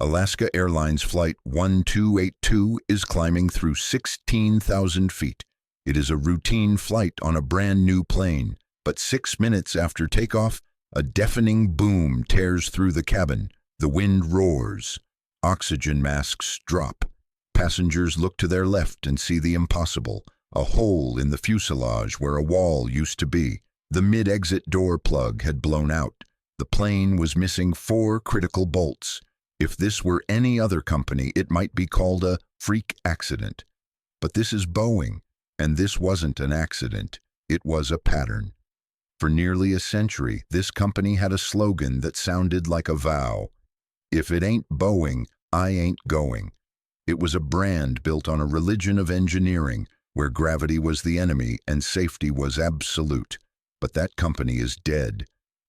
Alaska Airlines Flight 1282 is climbing through 16,000 feet. It is a routine flight on a brand new plane, but 6 minutes after takeoff, a deafening boom tears through the cabin. The wind roars. Oxygen masks drop. Passengers look to their left and see the impossible, a hole in the fuselage where a wall used to be. The mid-exit door plug had blown out. The plane was missing 4 critical bolts. If this were any other company, it might be called a freak accident. But this is Boeing, and this wasn't an accident. It was a pattern. For nearly a century, this company had a slogan that sounded like a vow. If it ain't Boeing, I ain't going. It was a brand built on a religion of engineering, where gravity was the enemy and safety was absolute. But that company is dead.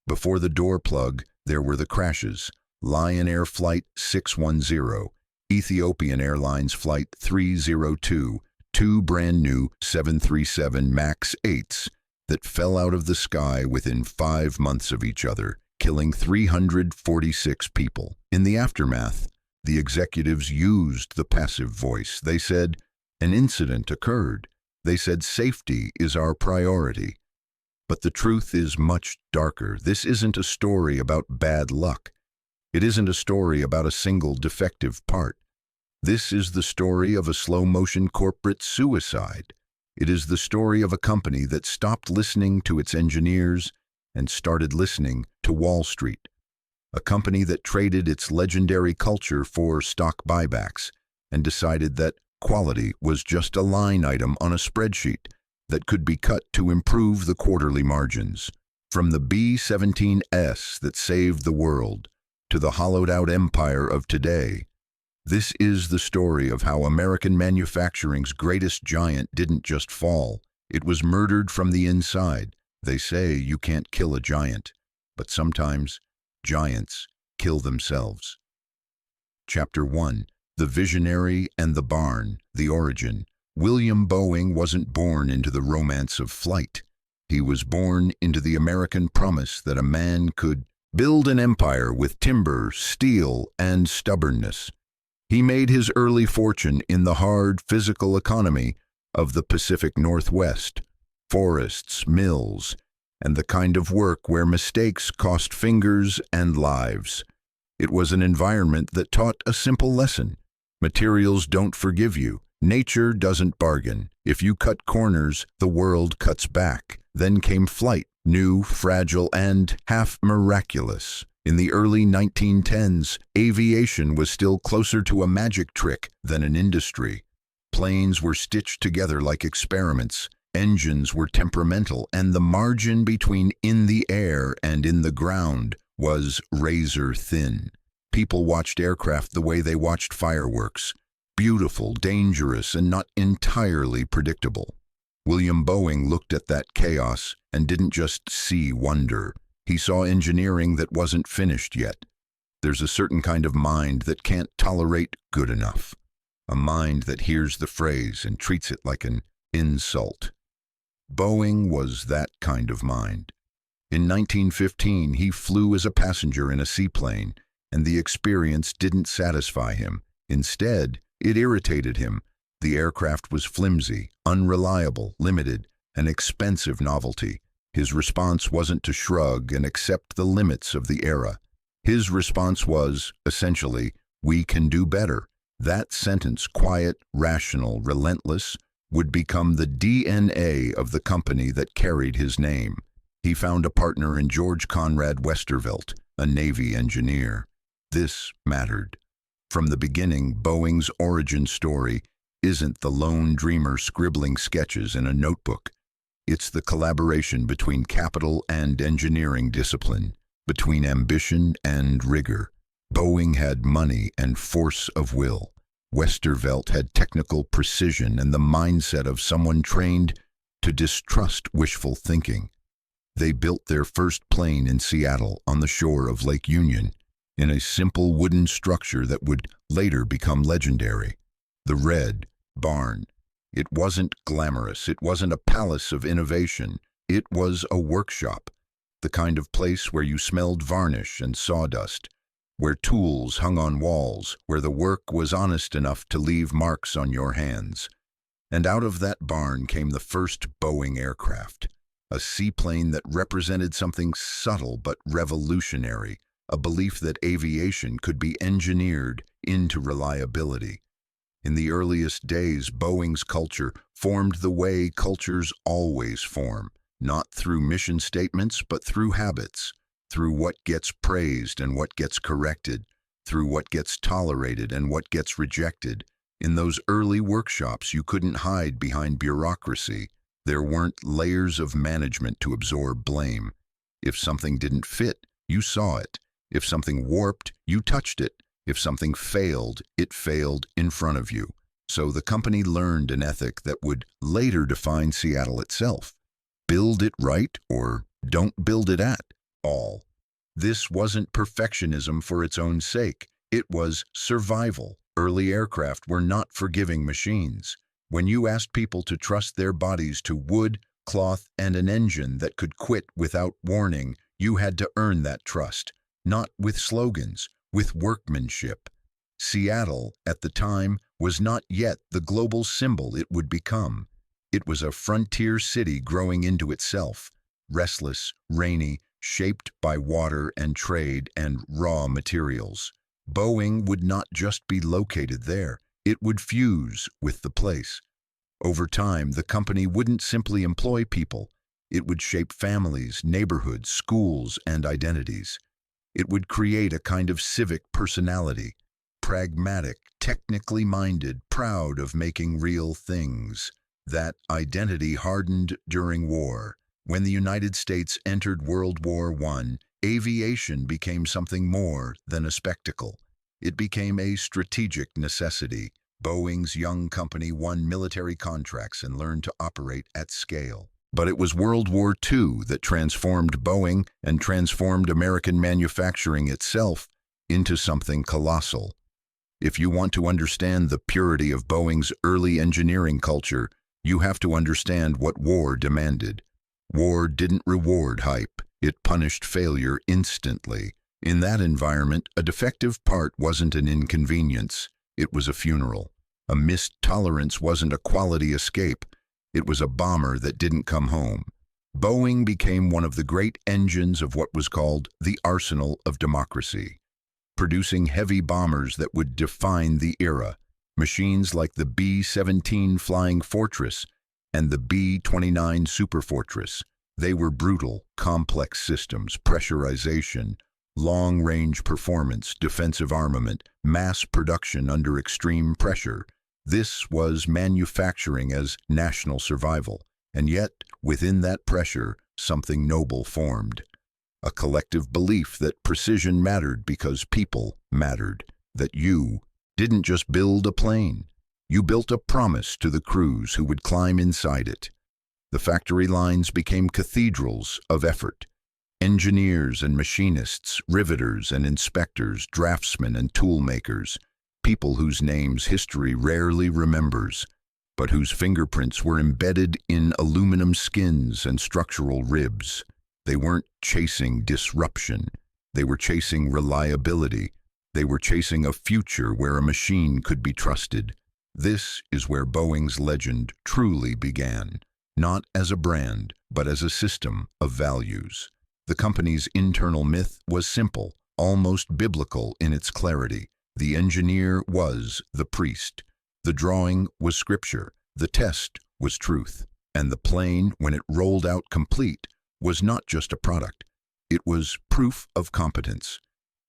Before the door plug, there were the crashes. Lion Air Flight 610, Ethiopian Airlines Flight 302, 2 brand new 737 MAX 8s that fell out of the sky within 5 months of each other, killing 346 people. In the aftermath, the executives used the passive voice. They said, an incident occurred. They said, safety is our priority. But the truth is much darker. This isn't a story about bad luck. It isn't a story about a single defective part. This is the story of a slow-motion corporate suicide. It is the story of a company that stopped listening to its engineers and started listening to Wall Street. A company that traded its legendary culture for stock buybacks and decided that quality was just a line item on a spreadsheet that could be cut to improve the quarterly margins. From the B-17S that saved the world to the hollowed-out empire of today, this is the story of how American manufacturing's greatest giant didn't just fall. It was murdered from the inside. They say you can't kill a giant, but sometimes giants kill themselves. Chapter 1. The Visionary and the Barn, the Origin. William Boeing wasn't born into the romance of flight. He was born into the American promise that a man could build an empire with timber, steel, and stubbornness. He made his early fortune in the hard physical economy of the Pacific Northwest, forests, mills, and the kind of work where mistakes cost fingers and lives. It was an environment that taught a simple lesson. Materials don't forgive you. Nature doesn't bargain. If you cut corners, the world cuts back. Then came flight, new, fragile, and half miraculous. In the early 1910s, aviation was still closer to a magic trick than an industry. Planes were stitched together like experiments. Engines were temperamental, and the margin between in the air and in the ground was razor thin. People watched aircraft the way they watched fireworks. Beautiful, dangerous, and not entirely predictable. William Boeing looked at that chaos and didn't just see wonder. He saw engineering that wasn't finished yet. There's a certain kind of mind that can't tolerate good enough. A mind that hears the phrase and treats it like an insult. Boeing was that kind of mind. In 1915, he flew as a passenger in a seaplane, and the experience didn't satisfy him. Instead, it irritated him. The aircraft was flimsy, unreliable, limited, an expensive novelty. His response wasn't to shrug and accept the limits of the era. His response was, essentially, we can do better. That sentence, quiet, rational, relentless, would become the DNA of the company that carried his name. He found a partner in George Conrad Westervelt, a Navy engineer. This mattered. From the beginning, Boeing's origin story isn't the lone dreamer scribbling sketches in a notebook. It's the collaboration between capital and engineering discipline, between ambition and rigor. Boeing had money and force of will. Westervelt had technical precision and the mindset of someone trained to distrust wishful thinking. They built their first plane in Seattle on the shore of Lake Union, in a simple wooden structure that would later become legendary. The Red Barn. It wasn't glamorous. It wasn't a palace of innovation. It was a workshop, the kind of place where you smelled varnish and sawdust, where tools hung on walls, where the work was honest enough to leave marks on your hands. And out of that barn came the first Boeing aircraft, a seaplane that represented something subtle but revolutionary, a belief that aviation could be engineered into reliability. In the earliest days, Boeing's culture formed the way cultures always form, not through mission statements, but through habits, through what gets praised and what gets corrected, through what gets tolerated and what gets rejected. In those early workshops, you couldn't hide behind bureaucracy. There weren't layers of management to absorb blame. If something didn't fit, you saw it. If something warped, you touched it. If something failed, it failed in front of you. So the company learned an ethic that would later define Seattle itself. Build it right or don't build it at all. This wasn't perfectionism for its own sake. It was survival. Early aircraft were not forgiving machines. When you asked people to trust their bodies to wood, cloth, and an engine that could quit without warning, you had to earn that trust, not with slogans, with workmanship. Seattle, at the time, was not yet the global symbol it would become. It was a frontier city growing into itself, restless, rainy, shaped by water and trade and raw materials. Boeing would not just be located there, it would fuse with the place. Over time, the company wouldn't simply employ people. It would shape families, neighborhoods, schools, and identities. It would create a kind of civic personality, pragmatic, technically minded, proud of making real things. That identity hardened during war. When the United States entered World War I, aviation became something more than a spectacle. It became a strategic necessity. Boeing's young company won military contracts and learned to operate at scale. But it was World War II that transformed Boeing and transformed American manufacturing itself into something colossal. If you want to understand the purity of Boeing's early engineering culture, you have to understand what war demanded. War didn't reward hype. It punished failure instantly. In that environment, a defective part wasn't an inconvenience. It was a funeral. A missed tolerance wasn't a quality escape. It was a bomber that didn't come home. Boeing became one of the great engines of what was called the arsenal of democracy, producing heavy bombers that would define the era. Machines like the B-17 Flying Fortress and the B-29 Superfortress. They were brutal, complex systems, pressurization, long-range performance, defensive armament, mass production under extreme pressure. This was manufacturing as national survival, and yet, within that pressure, something noble formed. A collective belief that precision mattered because people mattered, that you didn't just build a plane. You built a promise to the crews who would climb inside it. The factory lines became cathedrals of effort. Engineers and machinists, riveters and inspectors, draftsmen and tool makers, people whose names history rarely remembers, but whose fingerprints were embedded in aluminum skins and structural ribs. They weren't chasing disruption. They were chasing reliability. They were chasing a future where a machine could be trusted. This is where Boeing's legend truly began, not as a brand, but as a system of values. The company's internal myth was simple, almost biblical in its clarity. The engineer was the priest. The drawing was scripture. The test was truth. And the plane, when it rolled out complete, was not just a product. It was proof of competence.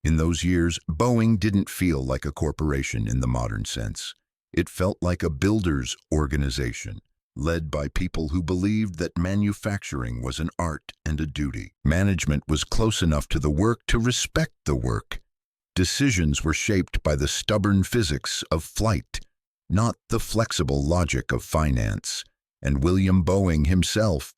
In those years, Boeing didn't feel like a corporation in the modern sense. It felt like a builder's organization, led by people who believed that manufacturing was an art and a duty. Management was close enough to the work to respect the work. Decisions were shaped by the stubborn physics of flight, not the flexible logic of finance. And William Boeing himself,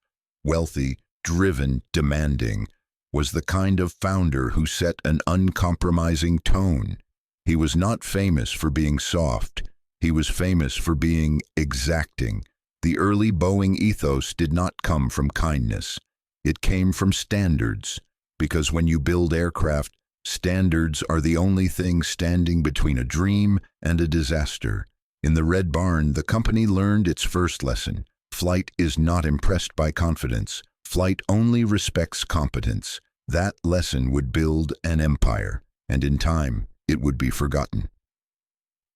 wealthy, driven, demanding, was the kind of founder who set an uncompromising tone. He was not famous for being soft. He was famous for being exacting. The early Boeing ethos did not come from kindness. It came from standards, because when you build aircraft, Standards are the only thing standing between a dream and a disaster. In the Red Barn, the company learned its first lesson. Flight is not impressed by confidence. Flight only respects competence. That lesson would build an empire, and in time, it would be forgotten.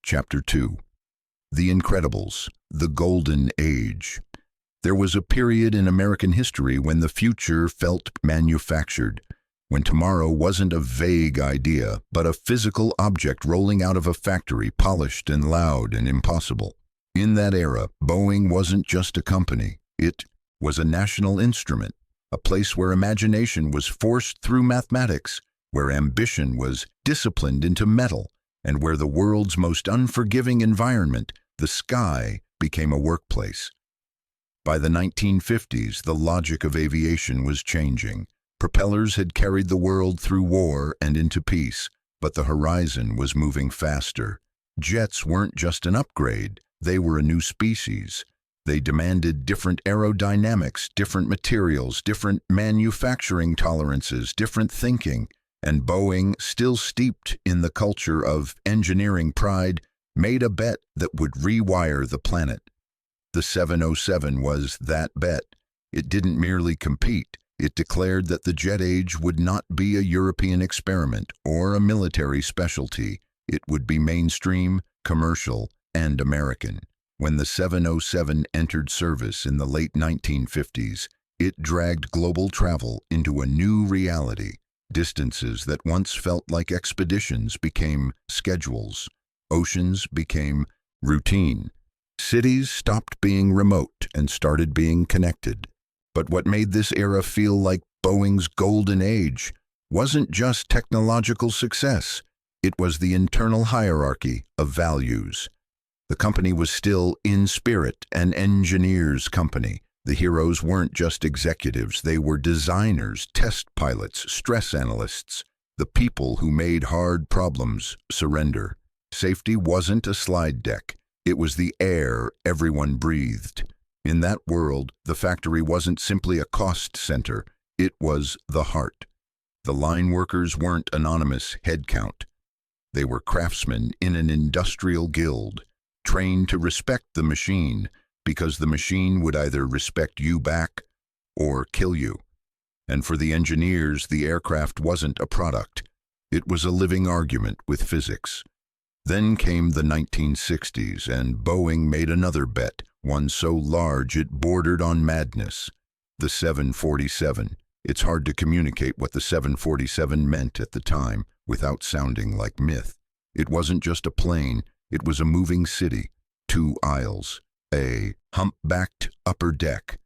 Chapter 2. The Incredibles, the Golden Age. There was a period in American history when the future felt manufactured, when tomorrow wasn't a vague idea, but a physical object rolling out of a factory, polished and loud and impossible. In that era, Boeing wasn't just a company. It was a national instrument, a place where imagination was forced through mathematics, where ambition was disciplined into metal, and where the world's most unforgiving environment, the sky, became a workplace. By the 1950s, the logic of aviation was changing. Propellers had carried the world through war and into peace, but the horizon was moving faster. Jets weren't just an upgrade, they were a new species. They demanded different aerodynamics, different materials, different manufacturing tolerances, different thinking, and Boeing, still steeped in the culture of engineering pride, made a bet that would rewire the planet. The 707 was that bet. It didn't merely compete. It declared that the jet age would not be a European experiment or a military specialty. It would be mainstream, commercial, and American. When the 707 entered service in the late 1950s, it dragged global travel into a new reality. Distances that once felt like expeditions became schedules. Oceans became routine. Cities stopped being remote and started being connected. But what made this era feel like Boeing's golden age wasn't just technological success. It was the internal hierarchy of values. The company was still, in spirit, an engineer's company. The heroes weren't just executives, they were designers, test pilots, stress analysts, the people who made hard problems surrender. Safety wasn't a slide deck. It was the air everyone breathed. In that world, the factory wasn't simply a cost center, it was the heart. The line workers weren't anonymous headcount. They were craftsmen in an industrial guild, trained to respect the machine, because the machine would either respect you back or kill you. And for the engineers, the aircraft wasn't a product. It was a living argument with physics. Then came the 1960s, and Boeing made another bet, one so large it bordered on madness. The 747. It's hard to communicate what the 747 meant at the time without sounding like myth. It wasn't just a plane, it was a moving city. 2 aisles, a humpbacked upper deck,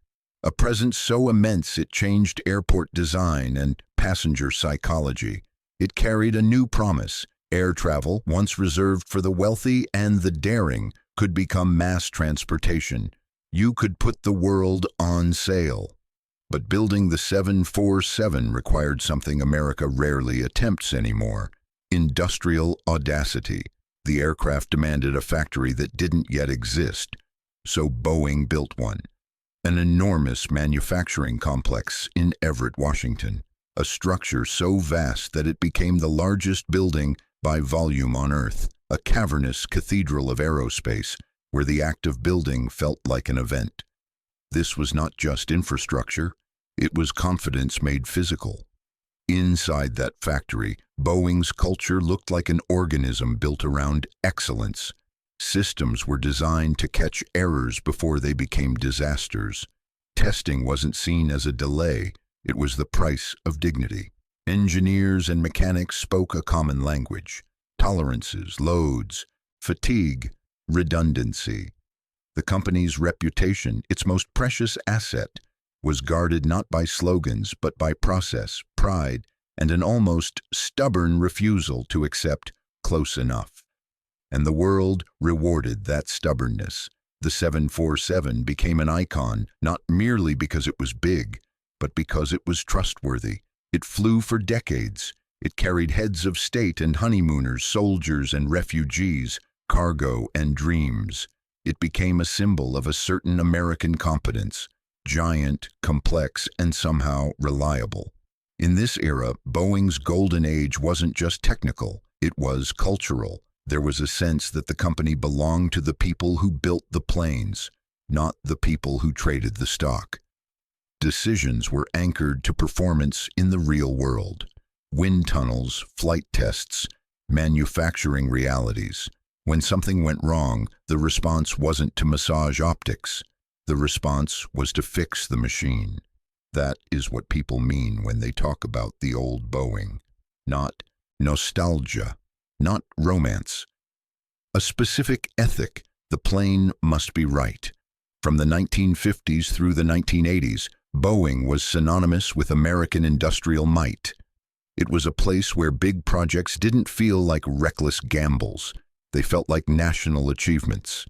a presence so immense it changed airport design and passenger psychology. It carried a new promise. Air travel, once reserved for the wealthy and the daring, could become mass transportation. You could put the world on sale. But building the 747 required something America rarely attempts anymore: industrial audacity. The aircraft demanded a factory that didn't yet exist, so Boeing built one. An enormous manufacturing complex in Everett, Washington, a structure so vast that it became the largest building by volume on Earth, a cavernous cathedral of aerospace where the act of building felt like an event. This was not just infrastructure, it was confidence made physical. Inside that factory, Boeing's culture looked like an organism built around excellence. Systems were designed to catch errors before they became disasters. Testing wasn't seen as a delay, it was the price of dignity. Engineers and mechanics spoke a common language: tolerances, loads, fatigue, redundancy. The company's reputation, its most precious asset, was guarded not by slogans but by process, pride, and an almost stubborn refusal to accept close enough. And the world rewarded that stubbornness. The 747 became an icon not merely because it was big, but because it was trustworthy. It flew for decades. It carried heads of state and honeymooners, soldiers and refugees, cargo and dreams. It became a symbol of a certain American competence, giant, complex, and somehow reliable. In this era, Boeing's golden age wasn't just technical, it was cultural. There was a sense that the company belonged to the people who built the planes, not the people who traded the stock. Decisions were anchored to performance in the real world. Wind tunnels, flight tests, manufacturing realities. When something went wrong, the response wasn't to massage optics. The response was to fix the machine. That is what people mean when they talk about the old Boeing. Not nostalgia, not romance. A specific ethic: the plane must be right. From the 1950s through the 1980s, Boeing was synonymous with American industrial might. It was a place where big projects didn't feel like reckless gambles. They felt like national achievements.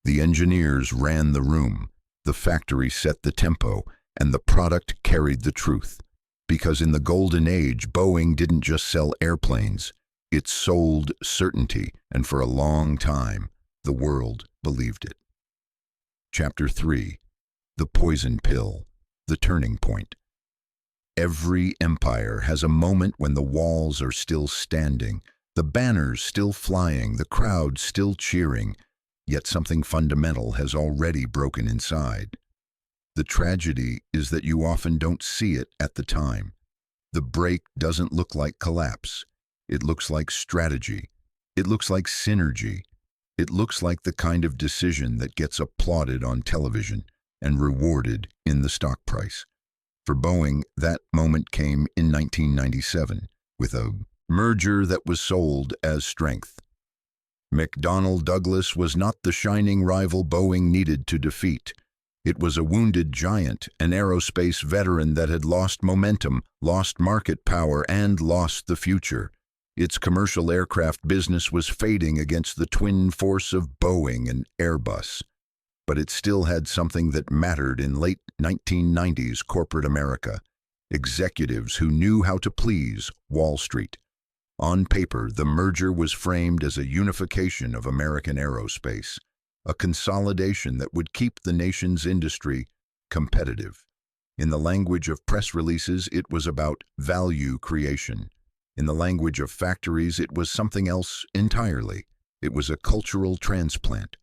The engineers ran the room, the factory set the tempo, and the product carried the truth. Because in the golden age, Boeing didn't just sell airplanes, it sold certainty, and for a long time, the world believed it. Chapter 3. The Poison Pill, the Turning Point. Every empire has a moment when the walls are still standing, the banners still flying, the crowd still cheering, yet something fundamental has already broken inside. The tragedy is that you often don't see it at the time. The break doesn't look like collapse. It looks like strategy. It looks like synergy. It looks like the kind of decision that gets applauded on television and rewarded in the stock price. For Boeing, that moment came in 1997 with a merger that was sold as strength. McDonnell Douglas was not the shining rival Boeing needed to defeat. It was a wounded giant, an aerospace veteran that had lost momentum, lost market power, and lost the future. Its commercial aircraft business was fading against the twin force of Boeing and Airbus. But it still had something that mattered in late 1990s corporate America: executives who knew how to please Wall Street. On paper, the merger was framed as a unification of American aerospace, a consolidation that would keep the nation's industry competitive. In the language of press releases, it was about value creation. In the language of factories, it was something else entirely. It was a cultural transplant.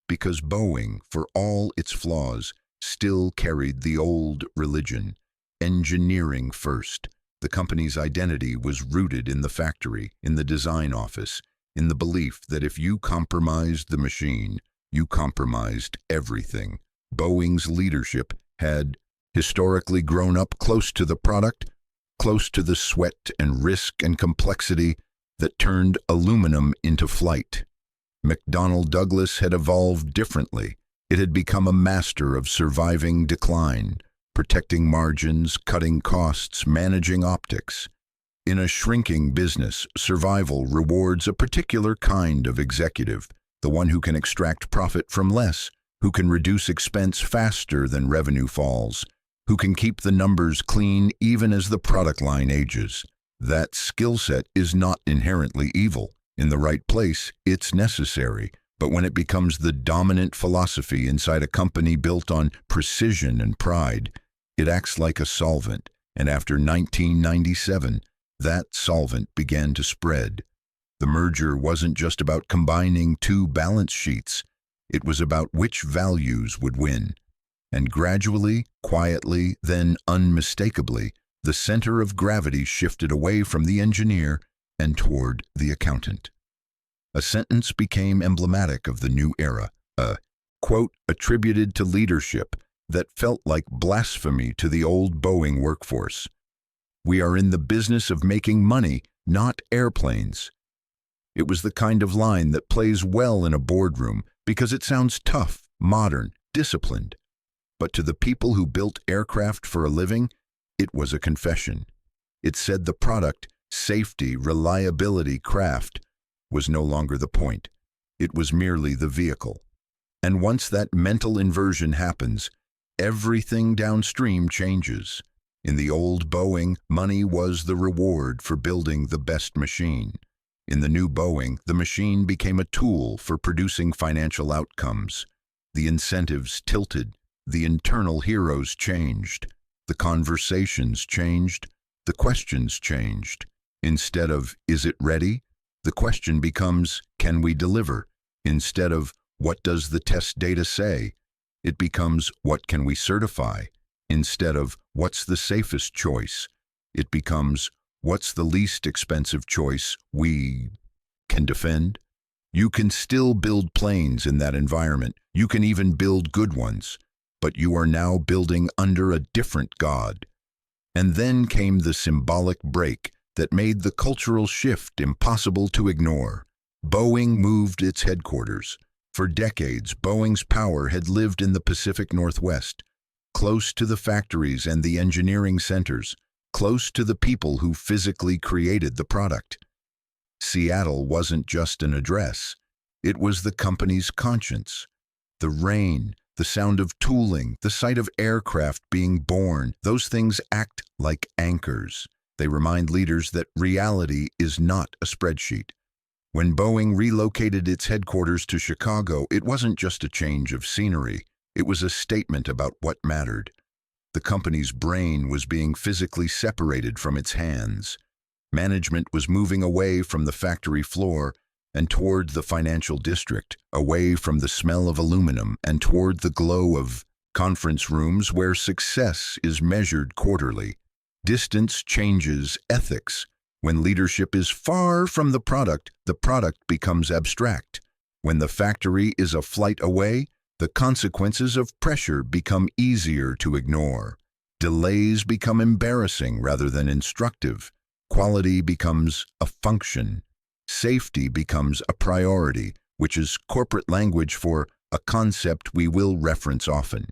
Because Boeing, for all its flaws, still carried the old religion: engineering first. The company's identity was rooted in the factory, in the design office, in the belief that if you compromised the machine, you compromised everything. Boeing's leadership had historically grown up close to the product, close to the sweat and risk and complexity that turned aluminum into flight. McDonnell Douglas had evolved differently. It had become a master of surviving decline, protecting margins, cutting costs, managing optics. In a shrinking business, survival rewards a particular kind of executive: the one who can extract profit from less, who can reduce expense faster than revenue falls, who can keep the numbers clean even as the product line ages. That skill set is not inherently evil. In the right place, it's necessary. But when it becomes the dominant philosophy inside a company built on precision and pride, it acts like a solvent. And after 1997, that solvent began to spread. The merger wasn't just about combining two balance sheets. It was about which values would win. And gradually, quietly, then unmistakably, the center of gravity shifted away from the engineer and toward the accountant. A sentence became emblematic of the new era, a quote attributed to leadership that felt like blasphemy to the old Boeing workforce. "We are in the business of making money, not airplanes." It was the kind of line that plays well in a boardroom because it sounds tough, modern, disciplined. But to the people who built aircraft for a living, it was a confession. It said the product, safety, reliability, craft, was no longer the point. It was merely the vehicle. And once that mental inversion happens, everything downstream changes. In the old Boeing, money was the reward for building the best machine. In the new Boeing, the machine became a tool for producing financial outcomes. The incentives tilted, the internal heroes changed, the conversations changed, The questions changed. Instead of, is it ready? The question becomes, can we deliver? Instead of, what does the test data say? It becomes, what can we certify? Instead of, what's the safest choice? It becomes, what's the least expensive choice we can defend? You can still build planes in that environment. You can even build good ones. But you are now building under a different God. And then came the symbolic break that made the cultural shift impossible to ignore. Boeing moved its headquarters. For decades, Boeing's power had lived in the Pacific Northwest, close to the factories and the engineering centers, close to the people who physically created the product. Seattle wasn't just an address. It was the company's conscience. The rain, the sound of tooling, the sight of aircraft being born, those things act like anchors. They remind leaders that reality is not a spreadsheet. When Boeing relocated its headquarters to Chicago, it wasn't just a change of scenery. It was a statement about what mattered. The company's brain was being physically separated from its hands. Management was moving away from the factory floor and toward the financial district, away from the smell of aluminum and toward the glow of conference rooms where success is measured quarterly. Distance changes ethics. When leadership is far from the product becomes abstract. When the factory is a flight away, the consequences of pressure become easier to ignore. Delays become embarrassing rather than instructive. Quality becomes a function. Safety becomes a priority, which is corporate language for a concept we will reference often.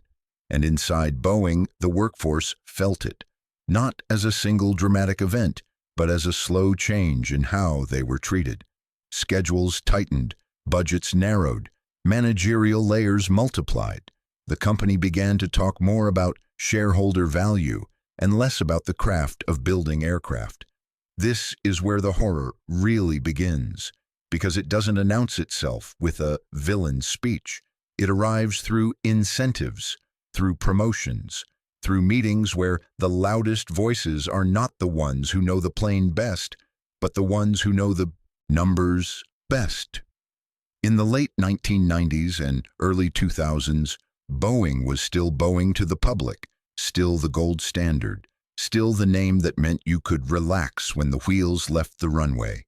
And inside Boeing, the workforce felt it, not as a single dramatic event, but as a slow change in how they were treated. Schedules tightened, budgets narrowed, managerial layers multiplied. The company began to talk more about shareholder value and less about the craft of building aircraft. This is where the horror really begins, because it doesn't announce itself with a villain speech. It arrives through incentives, through promotions, through meetings where the loudest voices are not the ones who know the plane best, but the ones who know the numbers best. In the late 1990s and early 2000s, Boeing was still Boeing to the public, still the gold standard, still the name that meant you could relax when the wheels left the runway.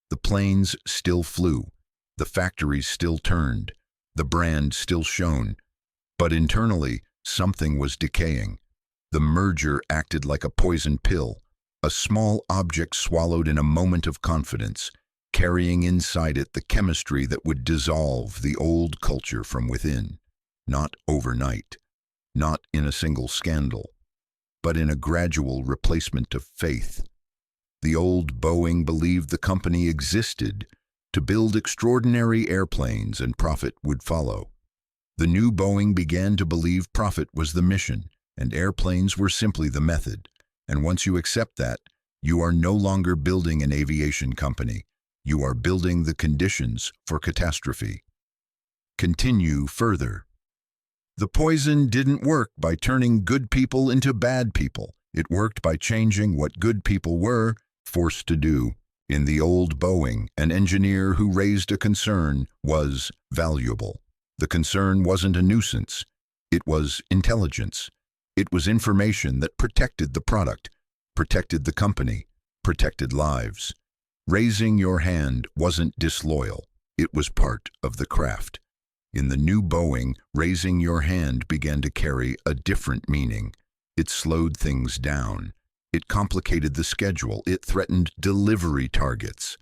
The planes still flew, the factories still turned, the brand still shone. But internally, something was decaying. The merger acted like a poison pill, a small object swallowed in a moment of confidence, carrying inside it the chemistry that would dissolve the old culture from within. Not overnight, not in a single scandal, but in a gradual replacement of faith. The old Boeing believed the company existed to build extraordinary airplanes and profit would follow. The new Boeing began to believe profit was the mission, and airplanes were simply the method. And once you accept that, you are no longer building an aviation company. You are building the conditions for catastrophe. Continue further. The poison didn't work by turning good people into bad people. It worked by changing what good people were forced to do. In the old Boeing, an engineer who raised a concern was valuable. The concern wasn't a nuisance. It was intelligence. It was information that protected the product, protected the company, protected lives. Raising your hand wasn't disloyal. It was part of the craft. In the new Boeing, raising your hand began to carry a different meaning. It slowed things down. It complicated the schedule. It threatened delivery targets.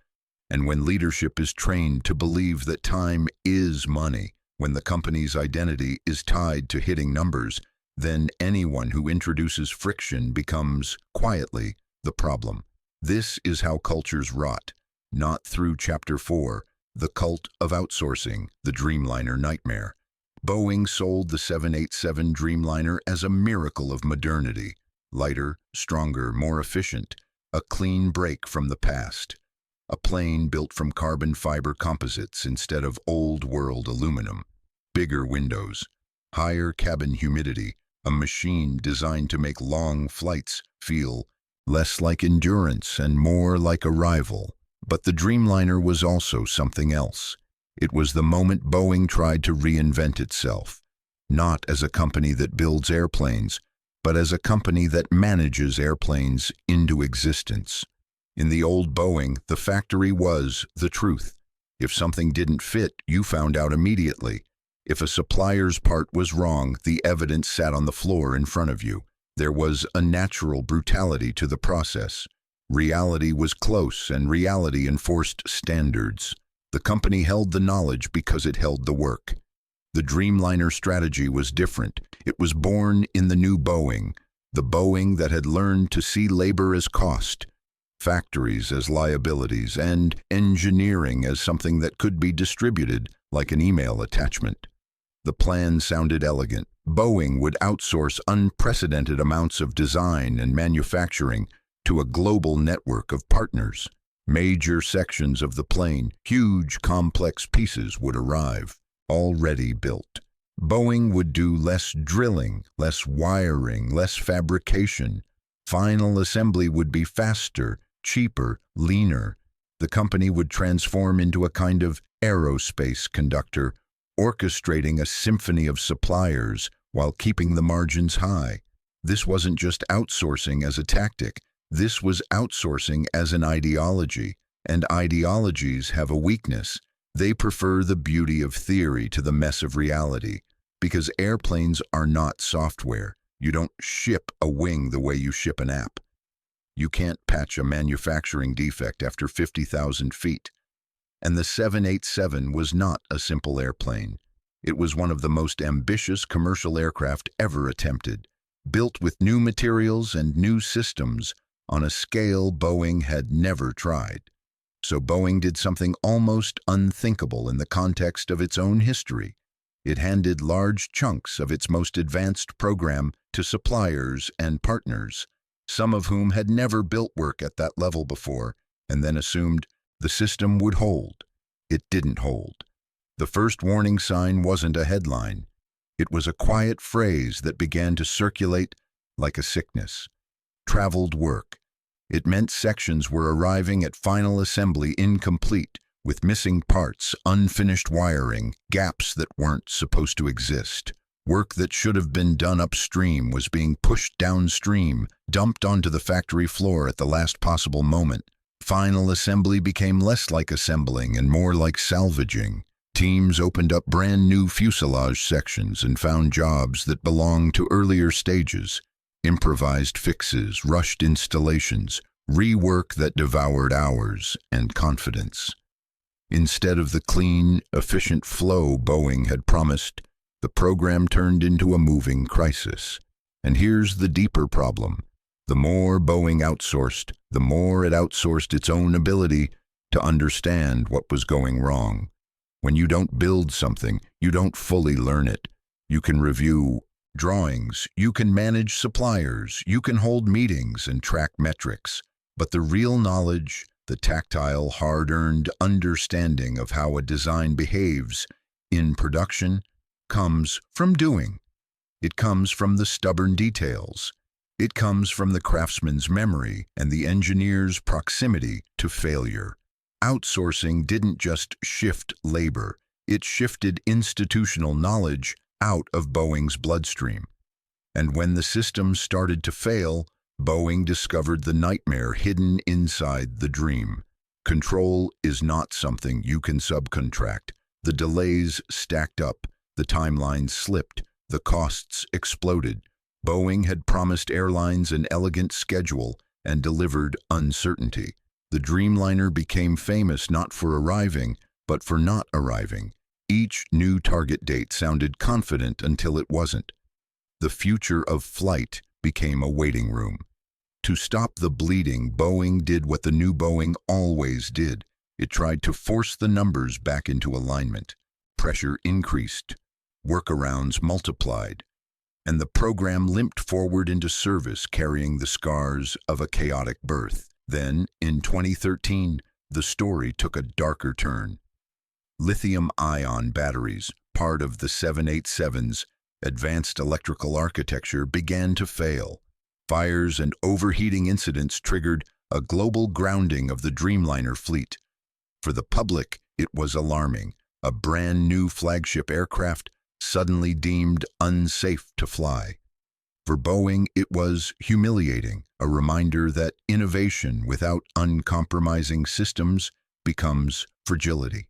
And when leadership is trained to believe that time is money, when the company's identity is tied to hitting numbers, then anyone who introduces friction becomes, quietly, the problem. This is how cultures rot, not through Chapter 4, the cult of outsourcing, the Dreamliner nightmare. Boeing sold the 787 Dreamliner as a miracle of modernity. Lighter, stronger, more efficient, a clean break from the past. A plane built from carbon fiber composites instead of old-world aluminum. Bigger windows, higher cabin humidity, a machine designed to make long flights feel less like endurance and more like arrival. But the Dreamliner was also something else. It was the moment Boeing tried to reinvent itself, not as a company that builds airplanes, but as a company that manages airplanes into existence. In the old Boeing, the factory was the truth. If something didn't fit, you found out immediately. If a supplier's part was wrong, the evidence sat on the floor in front of you. There was a natural brutality to the process. Reality was close, and reality enforced standards. The company held the knowledge because it held the work. The Dreamliner strategy was different. It was born in the new Boeing, the Boeing that had learned to see labor as cost, factories as liabilities, and engineering as something that could be distributed like an email attachment. The plan sounded elegant. Boeing would outsource unprecedented amounts of design and manufacturing to a global network of partners. Major sections of the plane, huge complex pieces would arrive, already built. Boeing would do less drilling, less wiring, less fabrication. Final assembly would be faster, cheaper, leaner. The company would transform into a kind of aerospace conductor, orchestrating a symphony of suppliers while keeping the margins high. This wasn't just outsourcing as a tactic. This was outsourcing as an ideology, and ideologies have a weakness. They prefer the beauty of theory to the mess of reality, because airplanes are not software. You don't ship a wing the way you ship an app. You can't patch a manufacturing defect after 50,000 feet. And the 787 was not a simple airplane. It was one of the most ambitious commercial aircraft ever attempted, built with new materials and new systems on a scale Boeing had never tried. So Boeing did something almost unthinkable in the context of its own history. It handed large chunks of its most advanced program to suppliers and partners, some of whom had never built work at that level before, and then assumed the system would hold. It didn't hold. The first warning sign wasn't a headline. It was a quiet phrase that began to circulate like a sickness. Traveled work. It meant sections were arriving at final assembly incomplete, with missing parts, unfinished wiring, gaps that weren't supposed to exist. Work that should have been done upstream was being pushed downstream, dumped onto the factory floor at the last possible moment. Final assembly became less like assembling and more like salvaging. Teams opened up brand new fuselage sections and found jobs that belonged to earlier stages. Improvised fixes, rushed installations, rework that devoured hours and confidence. Instead of the clean, efficient flow Boeing had promised, the program turned into a moving crisis. And here's the deeper problem. The more Boeing outsourced, the more it outsourced its own ability to understand what was going wrong. When you don't build something, you don't fully learn it. You can review drawings, you can manage suppliers, you can hold meetings and track metrics. But the real knowledge, the tactile, hard-earned understanding of how a design behaves in production, comes from doing. It comes from the stubborn details. It comes from the craftsman's memory and the engineer's proximity to failure. Outsourcing didn't just shift labor, it shifted institutional knowledge out of Boeing's bloodstream. And when the system started to fail, Boeing discovered the nightmare hidden inside the dream. Control is not something you can subcontract. The delays stacked up, the timelines slipped, the costs exploded. Boeing had promised airlines an elegant schedule and delivered uncertainty. The Dreamliner became famous not for arriving, but for not arriving. Each new target date sounded confident until it wasn't. The future of flight became a waiting room. To stop the bleeding, Boeing did what the new Boeing always did. It tried to force the numbers back into alignment. Pressure increased. Workarounds multiplied. And the program limped forward into service, carrying the scars of a chaotic birth. Then, in 2013, the story took a darker turn. Lithium-ion batteries, part of the 787's advanced electrical architecture, began to fail. Fires and overheating incidents triggered a global grounding of the Dreamliner fleet. For the public, it was alarming. A brand new flagship aircraft suddenly deemed unsafe to fly. For Boeing, it was humiliating, a reminder that innovation without uncompromising systems becomes fragility.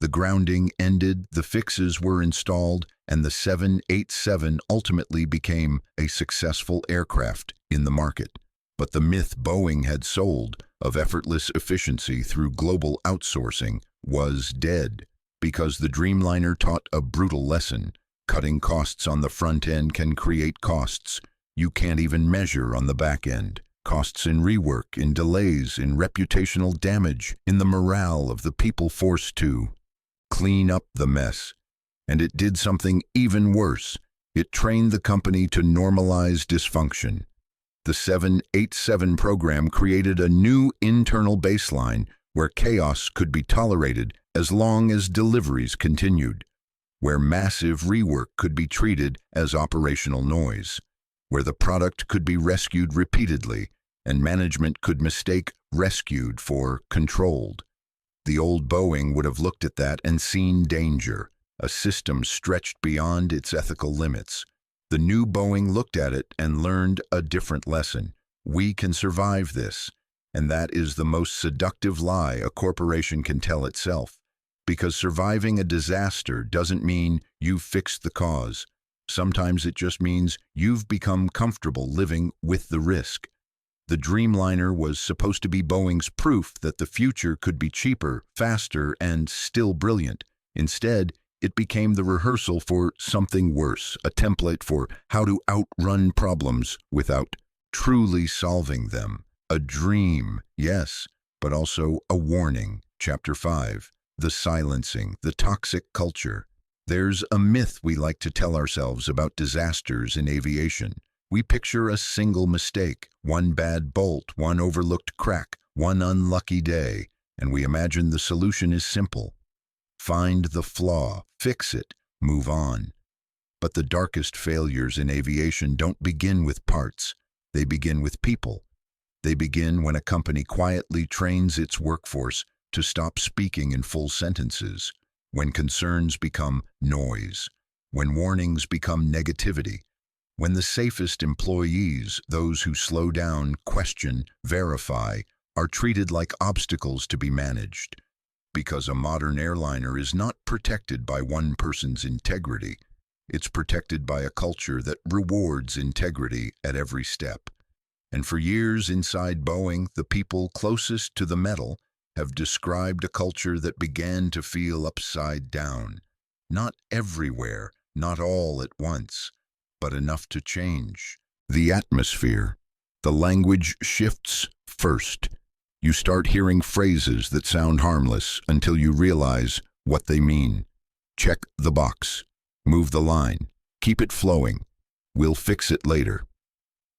The grounding ended, the fixes were installed, and the 787 ultimately became a successful aircraft in the market. But the myth Boeing had sold of effortless efficiency through global outsourcing was dead, because the Dreamliner taught a brutal lesson. Cutting costs on the front end can create costs you can't even measure on the back end. Costs in rework, in delays, in reputational damage, in the morale of the people forced to clean up the mess. And it did something even worse. It trained the company to normalize dysfunction. The 787 program created a new internal baseline where chaos could be tolerated as long as deliveries continued, where massive rework could be treated as operational noise, where the product could be rescued repeatedly and management could mistake rescued for controlled. The old Boeing would have looked at that and seen danger, a system stretched beyond its ethical limits. The new Boeing looked at it and learned a different lesson. We can survive this, and that is the most seductive lie a corporation can tell itself. Because surviving a disaster doesn't mean you've fixed the cause. Sometimes it just means you've become comfortable living with the risk. The Dreamliner was supposed to be Boeing's proof that the future could be cheaper, faster, and still brilliant. Instead, it became the rehearsal for something worse, a template for how to outrun problems without truly solving them. A dream, yes, but also a warning. Chapter 5. The silencing, the toxic culture. There's a myth we like to tell ourselves about disasters in aviation. We picture a single mistake, one bad bolt, one overlooked crack, one unlucky day, and we imagine the solution is simple. Find the flaw, fix it, move on. But the darkest failures in aviation don't begin with parts. They begin with people. They begin when a company quietly trains its workforce to stop speaking in full sentences, when concerns become noise, when warnings become negativity, when the safest employees, those who slow down, question, verify, are treated like obstacles to be managed. Because a modern airliner is not protected by one person's integrity, it's protected by a culture that rewards integrity at every step. And for years inside Boeing, the people closest to the metal have described a culture that began to feel upside down. Not everywhere, not all at once, but enough to change. The atmosphere. The language shifts first. You start hearing phrases that sound harmless until you realize what they mean. Check the box. Move the line. Keep it flowing. We'll fix it later.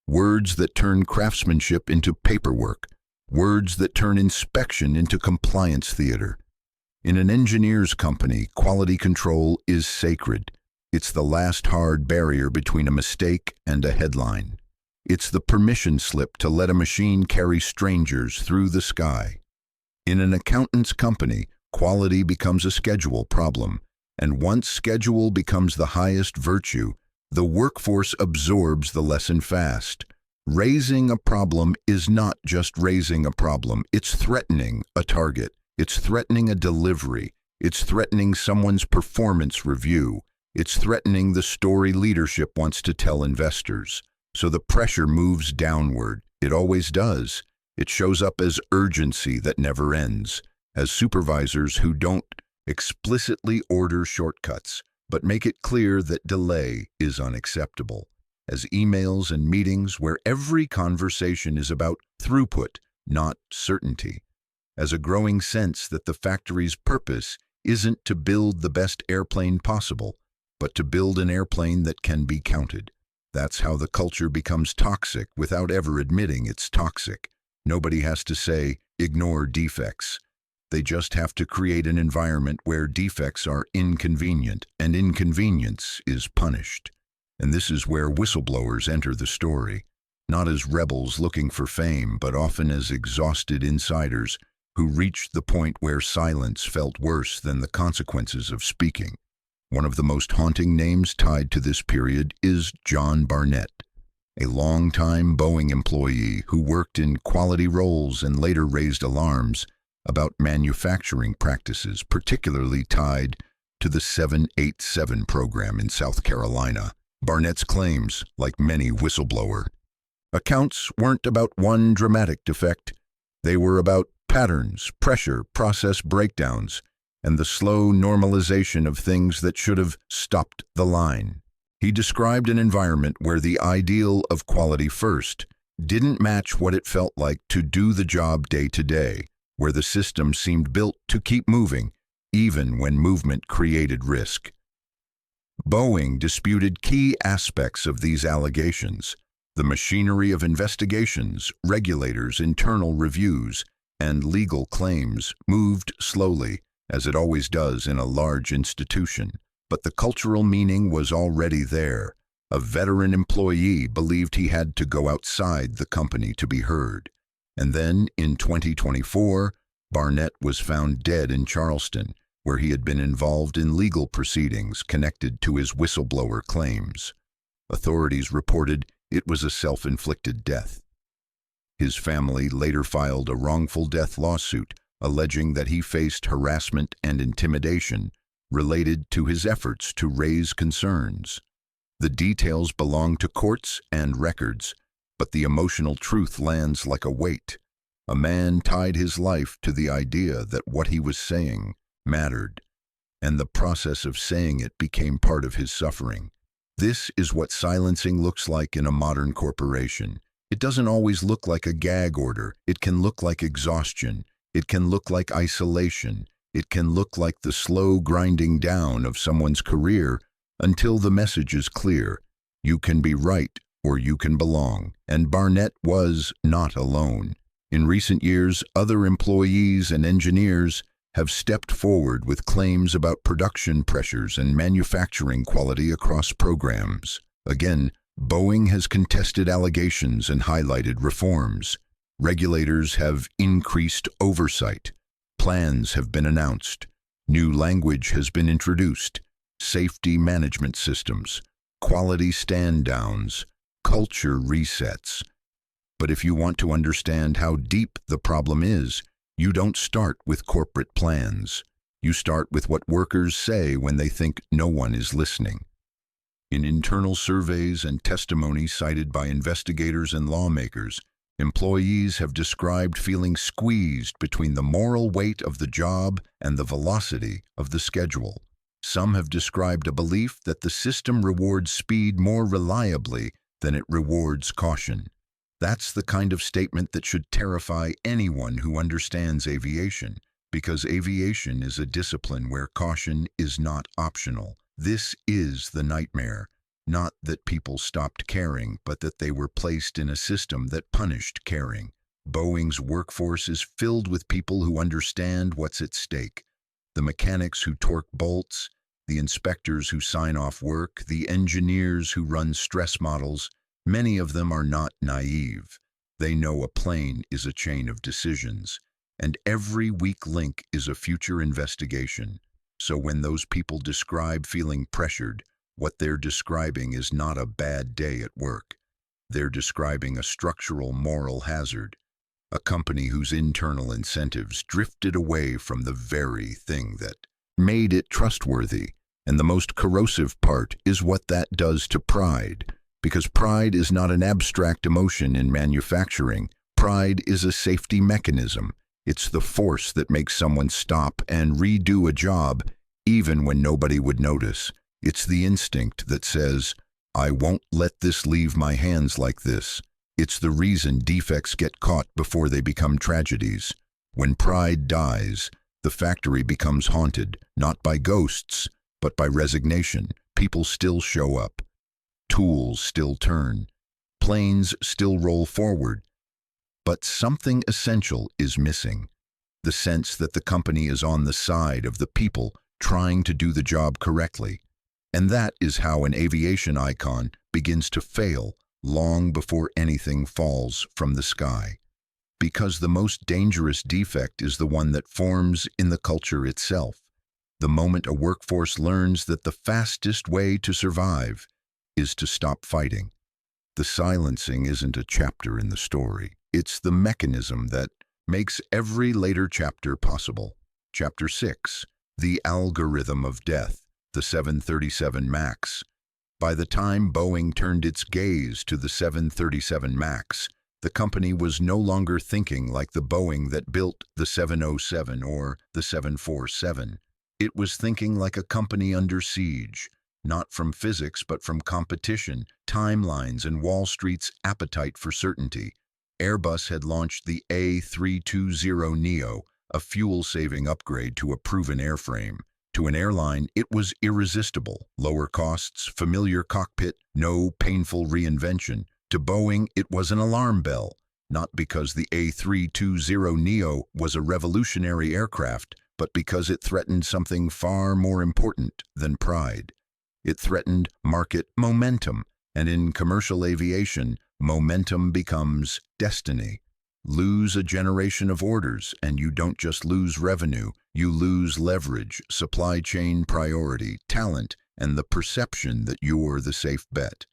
Words that turn craftsmanship into paperwork. Words that turn inspection into compliance theater. In an engineer's company, quality control is sacred. It's the last hard barrier between a mistake and a headline. It's the permission slip to let a machine carry strangers through the sky. In an accountant's company, quality becomes a schedule problem, and once schedule becomes the highest virtue, the workforce absorbs the lesson fast. Raising a problem is not just raising a problem, it's threatening a target, it's threatening a delivery, it's threatening someone's performance review, it's threatening the story leadership wants to tell investors. So the pressure moves downward. It always does. It shows up as urgency that never ends, as supervisors who don't explicitly order shortcuts, but make it clear that delay is unacceptable, as emails and meetings where every conversation is about throughput, not certainty, as a growing sense that the factory's purpose isn't to build the best airplane possible, but to build an airplane that can be counted. That's how the culture becomes toxic without ever admitting it's toxic. Nobody has to say, ignore defects. They just have to create an environment where defects are inconvenient and inconvenience is punished. And this is where whistleblowers enter the story. not as rebels looking for fame, but often as exhausted insiders who reached the point where silence felt worse than the consequences of speaking. One of the most haunting names tied to this period is John Barnett, a longtime Boeing employee who worked in quality roles and later raised alarms about manufacturing practices, particularly tied to the 787 program in South Carolina. Barnett's claims, like many whistleblower accounts, weren't about one dramatic defect. They were about patterns, pressure, process breakdowns, and the slow normalization of things that should have stopped the line. He described an environment where the ideal of quality first didn't match what it felt like to do the job day to day, where the system seemed built to keep moving, even when movement created risk. Boeing disputed key aspects of these allegations: the machinery of investigations, regulators, internal reviews, and legal claims moved slowly, as it always does in a large institution. But the cultural meaning was already there. A veteran employee believed he had to go outside the company to be heard. And then, in 2024, Barnett was found dead in Charleston, where he had been involved in legal proceedings connected to his whistleblower claims. Authorities reported it was a self-inflicted death. His family later filed a wrongful death lawsuit, alleging that he faced harassment and intimidation related to his efforts to raise concerns. The details belong to courts and records, but the emotional truth lands like a weight. A man tied his life to the idea that what he was saying mattered, and the process of saying it became part of his suffering. This is what silencing looks like in a modern corporation. It doesn't always look like a gag order. It can look like exhaustion. It can look like isolation. It can look like the slow grinding down of someone's career until the message is clear. You can be right or you can belong. And Barnett was not alone. In recent years, other employees and engineers have stepped forward with claims about production pressures and manufacturing quality across programs. Again, Boeing has contested allegations and highlighted reforms. Regulators have increased oversight. Plans have been announced. New language has been introduced. Safety management systems, quality stand-downs, culture resets. But if you want to understand how deep the problem is, you don't start with corporate plans. You start with what workers say when they think no one is listening. In internal surveys and testimony cited by investigators and lawmakers, employees have described feeling squeezed between the moral weight of the job and the velocity of the schedule. Some have described a belief that the system rewards speed more reliably than it rewards caution. That's the kind of statement that should terrify anyone who understands aviation, because aviation is a discipline where caution is not optional. This is the nightmare. Not that people stopped caring, but that they were placed in a system that punished caring. Boeing's workforce is filled with people who understand what's at stake. The mechanics who torque bolts, the inspectors who sign off work, the engineers who run stress models. Many of them are not naive. They know a plane is a chain of decisions, and every weak link is a future investigation. So when those people describe feeling pressured, what they're describing is not a bad day at work. They're describing a structural moral hazard, a company whose internal incentives drifted away from the very thing that made it trustworthy. And the most corrosive part is what that does to pride. Because pride is not an abstract emotion in manufacturing. Pride is a safety mechanism. It's the force that makes someone stop and redo a job, even when nobody would notice. It's the instinct that says, I won't let this leave my hands like this. It's the reason defects get caught before they become tragedies. When pride dies, the factory becomes haunted, not by ghosts, but by resignation. People still show up. Tools still turn. Planes still roll forward. But something essential is missing. The sense that the company is on the side of the people trying to do the job correctly. And that is how an aviation icon begins to fail, long before anything falls from the sky. Because the most dangerous defect is the one that forms in the culture itself. The moment a workforce learns that the fastest way to survive is to stop fighting. The silencing isn't a chapter in the story. It's the mechanism that makes every later chapter possible. Chapter 6, The Algorithm of Death, the 737 MAX. By the time Boeing turned its gaze to the 737 MAX, the company was no longer thinking like the Boeing that built the 707 or the 747. It was thinking like a company under siege, not from physics but from competition, timelines, and Wall Street's appetite for certainty. Airbus had launched the A320neo, a fuel-saving upgrade to a proven airframe. To an airline, it was irresistible. Lower costs, familiar cockpit, no painful reinvention. To Boeing, it was an alarm bell, not because the A320neo was a revolutionary aircraft, but because it threatened something far more important than pride. It threatened market momentum, and in commercial aviation, momentum becomes destiny. Lose a generation of orders, and you don't just lose revenue, you lose leverage, supply chain priority, talent, and the perception that you're the safe bet.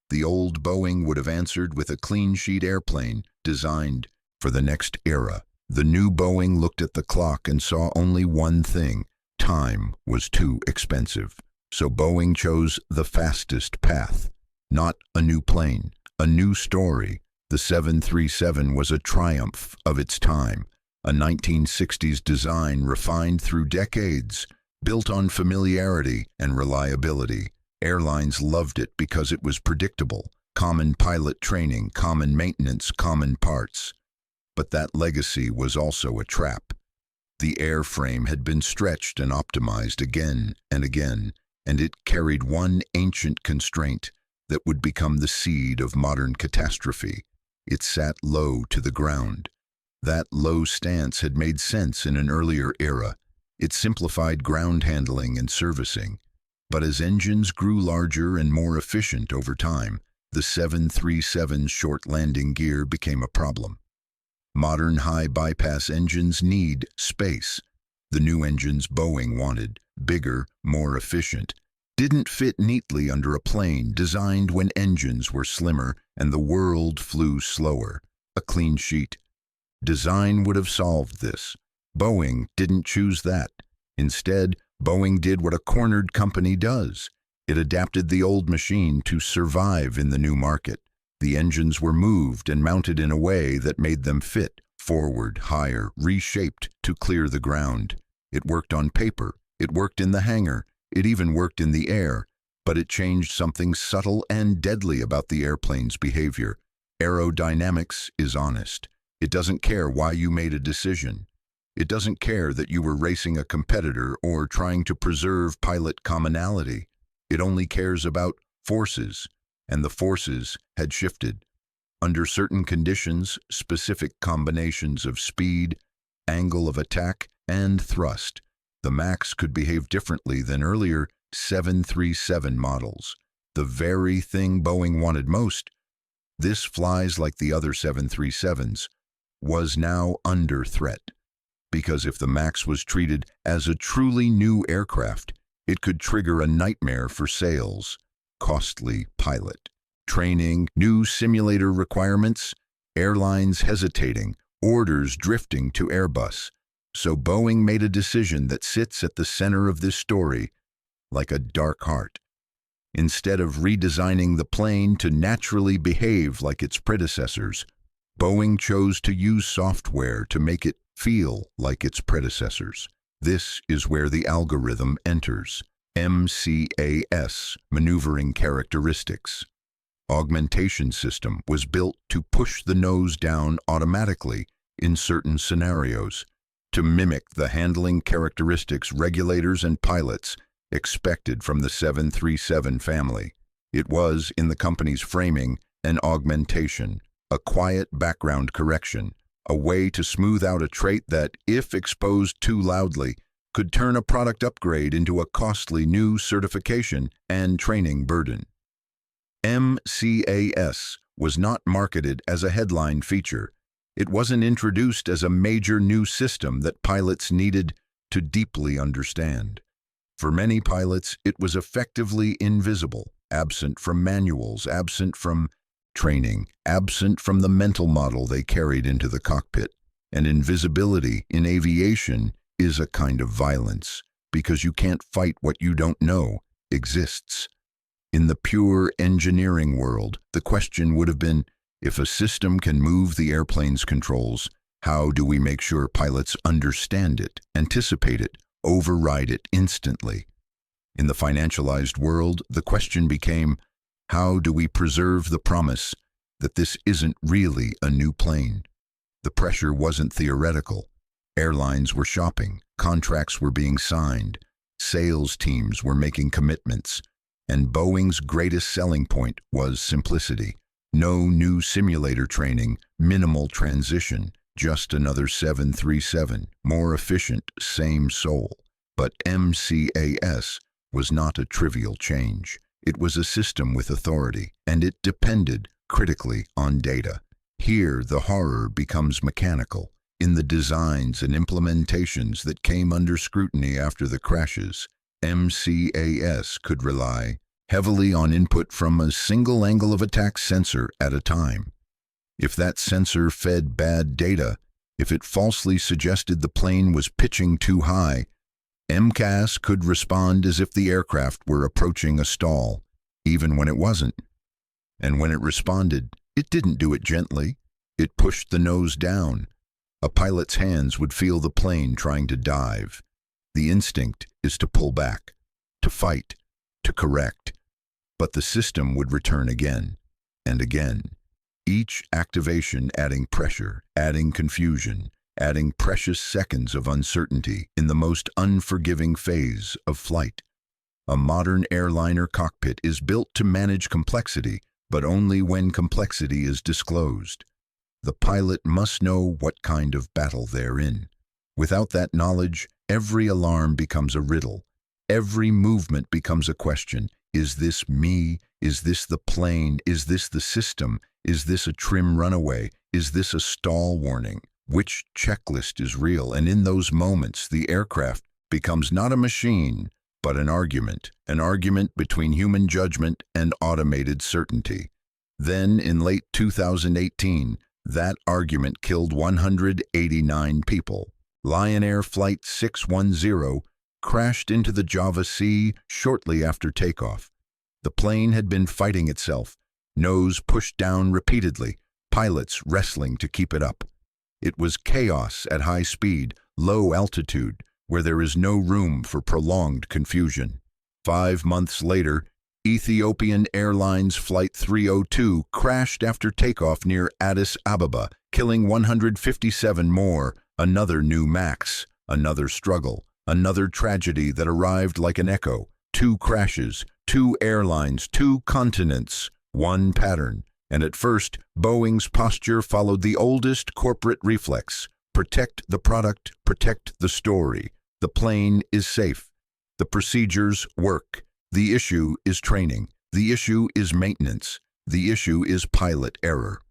The old Boeing would have answered with a clean-sheet airplane designed for the next era. The new Boeing looked at the clock and saw only one thing: time was too expensive. So Boeing chose the fastest path. Not a new plane, a new story. The 737 was a triumph of its time, a 1960s design refined through decades, built on familiarity and reliability. Airlines loved it because it was predictable: common pilot training, common maintenance, common parts. But that legacy was also a trap. The airframe had been stretched and optimized again and again, and it carried one ancient constraint that would become the seed of modern catastrophe. It sat low to the ground. That low stance had made sense in an earlier era. It simplified ground handling and servicing. But as engines grew larger and more efficient over time, the 737's short landing gear became a problem. Modern high-bypass engines need space. The new engines Boeing wanted, bigger, more efficient, didn't fit neatly under a plane designed when engines were slimmer and the world flew slower. A clean sheet. Design would have solved this. Boeing didn't choose that. Instead, Boeing did what a cornered company does. It adapted the old machine to survive in the new market. The engines were moved and mounted in a way that made them fit, forward, higher, reshaped to clear the ground. It worked on paper. It worked in the hangar. It even worked in the air. But it changed something subtle and deadly about the airplane's behavior. Aerodynamics is honest. It doesn't care why you made a decision. It doesn't care that you were racing a competitor or trying to preserve pilot commonality. It only cares about forces, and the forces had shifted. Under certain conditions, specific combinations of speed, angle of attack, and thrust, the MAX could behave differently than earlier 737 models. The very thing Boeing wanted most, this flies like the other 737s, was now under threat. Because if the MAX was treated as a truly new aircraft, it could trigger a nightmare for sales: costly pilot training, new simulator requirements, airlines hesitating, orders drifting to Airbus. So Boeing made a decision that sits at the center of this story like a dark heart. Instead of redesigning the plane to naturally behave like its predecessors, Boeing chose to use software to make it feel like its predecessors. This is where the algorithm enters. MCAS, maneuvering characteristics. Augmentation system was built to push the nose down automatically in certain scenarios, to mimic the handling characteristics regulators and pilots expected from the 737 family. It was, in the company's framing, an augmentation, a quiet background correction, a way to smooth out a trait that, if exposed too loudly, could turn a product upgrade into a costly new certification and training burden. MCAS was not marketed as a headline feature. It wasn't introduced as a major new system that pilots needed to deeply understand. For many pilots, it was effectively invisible, absent from manuals, absent from training, absent from the mental model they carried into the cockpit. And invisibility in aviation is a kind of violence, because you can't fight what you don't know exists. In the pure engineering world, the question would have been, if a system can move the airplane's controls, how do we make sure pilots understand it, anticipate it, override it instantly? In the financialized world, the question became, how do we preserve the promise that this isn't really a new plane? The pressure wasn't theoretical. Airlines were shopping, contracts were being signed, sales teams were making commitments, and Boeing's greatest selling point was simplicity. No new simulator training, minimal transition, just another 737, more efficient, same soul. But MCAS was not a trivial change. It was a system with authority, and it depended critically on data. Here, the horror becomes mechanical. In the designs and implementations that came under scrutiny after the crashes, MCAS could rely heavily on input from a single angle of attack sensor at a time. If that sensor fed bad data, if it falsely suggested the plane was pitching too high, MCAS could respond as if the aircraft were approaching a stall, even when it wasn't. And when it responded, it didn't do it gently. It pushed the nose down. A pilot's hands would feel the plane trying to dive. The instinct is to pull back, to fight, to correct. But the system would return again and again, each activation adding pressure, adding confusion, adding precious seconds of uncertainty in the most unforgiving phase of flight. A modern airliner cockpit is built to manage complexity, but only when complexity is disclosed. The pilot must know what kind of battle they're in. Without that knowledge, every alarm becomes a riddle. Every movement becomes a question. Is this me? Is this the plane? Is this the system? Is this a trim runaway? Is this a stall warning? Which checklist is real? And in those moments, the aircraft becomes not a machine, but an argument between human judgment and automated certainty. Then, in late 2018, that argument killed 189 people. Lion Air Flight 610 crashed into the Java Sea shortly after takeoff. The plane had been fighting itself, nose pushed down repeatedly, pilots wrestling to keep it up. It was chaos at high speed, low altitude, where there is no room for prolonged confusion. 5 months later, Ethiopian Airlines Flight 302 crashed after takeoff near Addis Ababa, killing 157 more, another new MAX, another struggle, another tragedy that arrived like an echo. 2 crashes, 2 airlines, 2 continents, one pattern. And at first, Boeing's posture followed the oldest corporate reflex. Protect the product, protect the story. The plane is safe. The procedures work. The issue is training. The issue is maintenance. The issue is pilot error.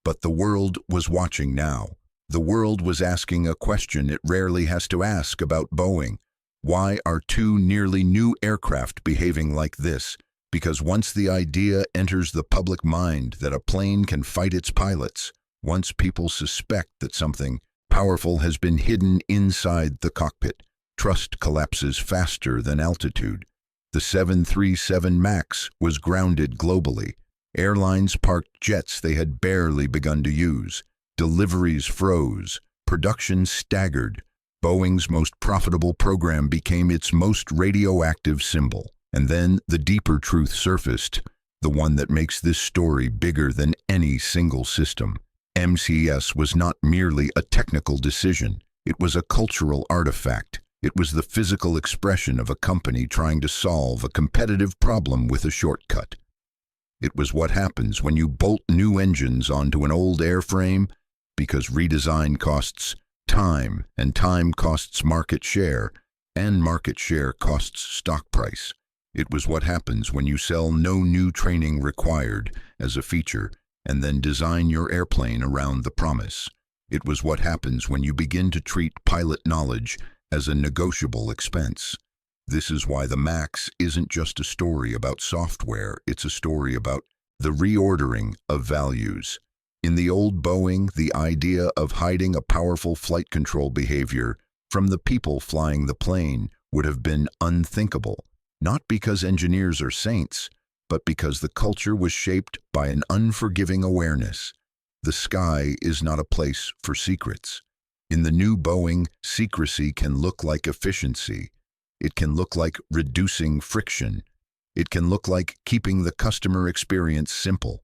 But the world was watching now. The world was asking a question it rarely has to ask about Boeing. Why are 2 nearly new aircraft behaving like this? Because once the idea enters the public mind that a plane can fight its pilots, once people suspect that something powerful has been hidden inside the cockpit, trust collapses faster than altitude. The 737 MAX was grounded globally. Airlines parked jets they had barely begun to use. Deliveries froze. Production staggered. Boeing's most profitable program became its most radioactive symbol. And then the deeper truth surfaced, the one that makes this story bigger than any single system. MCAS was not merely a technical decision. It was a cultural artifact. It was the physical expression of a company trying to solve a competitive problem with a shortcut. It was what happens when you bolt new engines onto an old airframe, because redesign costs time, and time costs market share, and market share costs stock price. It was what happens when you sell no new training required as a feature, and then design your airplane around the promise. It was what happens when you begin to treat pilot knowledge as a negotiable expense. This is why the MAX isn't just a story about software, it's a story about the reordering of values. In the old Boeing, the idea of hiding a powerful flight control behavior from the people flying the plane would have been unthinkable, not because engineers are saints, but because the culture was shaped by an unforgiving awareness. The sky is not a place for secrets. In the new Boeing, secrecy can look like efficiency. It can look like reducing friction. It can look like keeping the customer experience simple.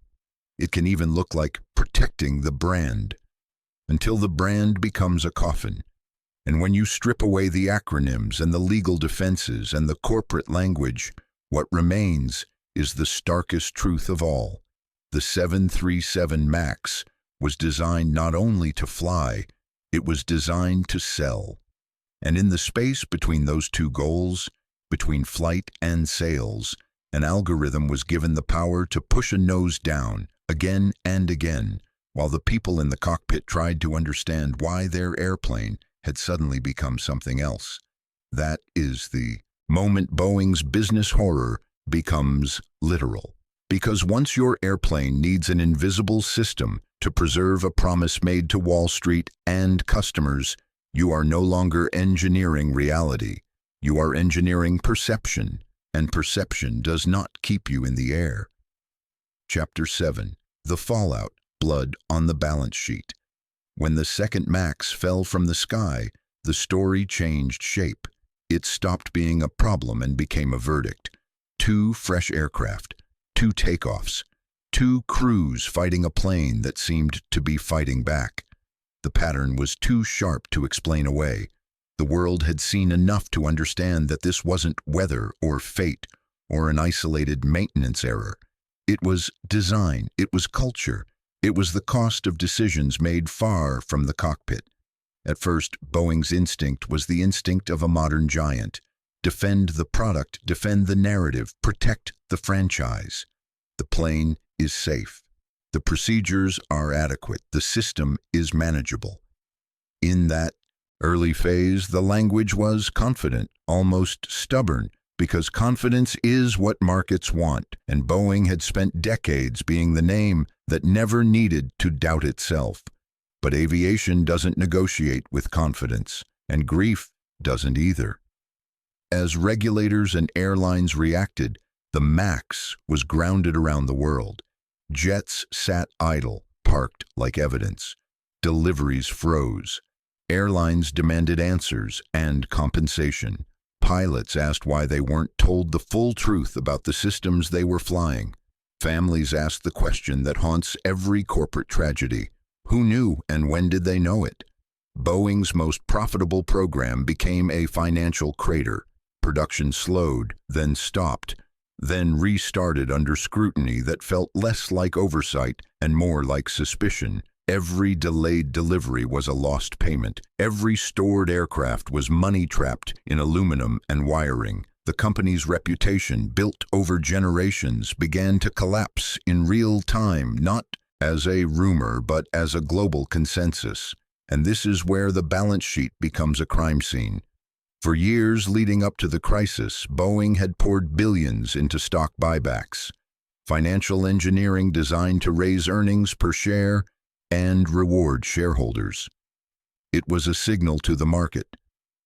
It can even look like protecting the brand, until the brand becomes a coffin. And when you strip away the acronyms and the legal defenses and the corporate language, what remains is the starkest truth of all. The 737 MAX was designed not only to fly, it was designed to sell. And in the space between those two goals, between flight and sales, an algorithm was given the power to push a nose down again and again, while the people in the cockpit tried to understand why their airplane had suddenly become something else. That is the moment Boeing's business horror becomes literal. Because once your airplane needs an invisible system to preserve a promise made to Wall Street and customers, you are no longer engineering reality. You are engineering perception, and perception does not keep you in the air. Chapter 7. The Fallout, Blood on the Balance Sheet. When the second MAX fell from the sky, the story changed shape. It stopped being a problem and became a verdict. 2 fresh aircraft, 2 takeoffs, 2 crews fighting a plane that seemed to be fighting back. The pattern was too sharp to explain away. The world had seen enough to understand that this wasn't weather or fate or an isolated maintenance error. It was design, it was culture, it was the cost of decisions made far from the cockpit. At first, Boeing's instinct was the instinct of a modern giant. Defend the product, defend the narrative, protect the franchise. The plane is safe. The procedures are adequate. The system is manageable. In that early phase, the language was confident, almost stubborn, because confidence is what markets want, and Boeing had spent decades being the name that never needed to doubt itself. But aviation doesn't negotiate with confidence, and grief doesn't either. As regulators and airlines reacted, the MAX was grounded around the world. Jets sat idle, parked like evidence. Deliveries froze. Airlines demanded answers and compensation. Pilots asked why they weren't told the full truth about the systems they were flying. Families asked the question that haunts every corporate tragedy. Who knew and when did they know it? Boeing's most profitable program became a financial crater. Production slowed, then stopped, then restarted under scrutiny that felt less like oversight and more like suspicion. Every delayed delivery was a lost payment. Every stored aircraft was money-trapped in aluminum and wiring. The company's reputation, built over generations, began to collapse in real time, not as a rumor, but as a global consensus. And this is where the balance sheet becomes a crime scene. For years leading up to the crisis, Boeing had poured billions into stock buybacks, financial engineering designed to raise earnings per share and reward shareholders. It was a signal to the market.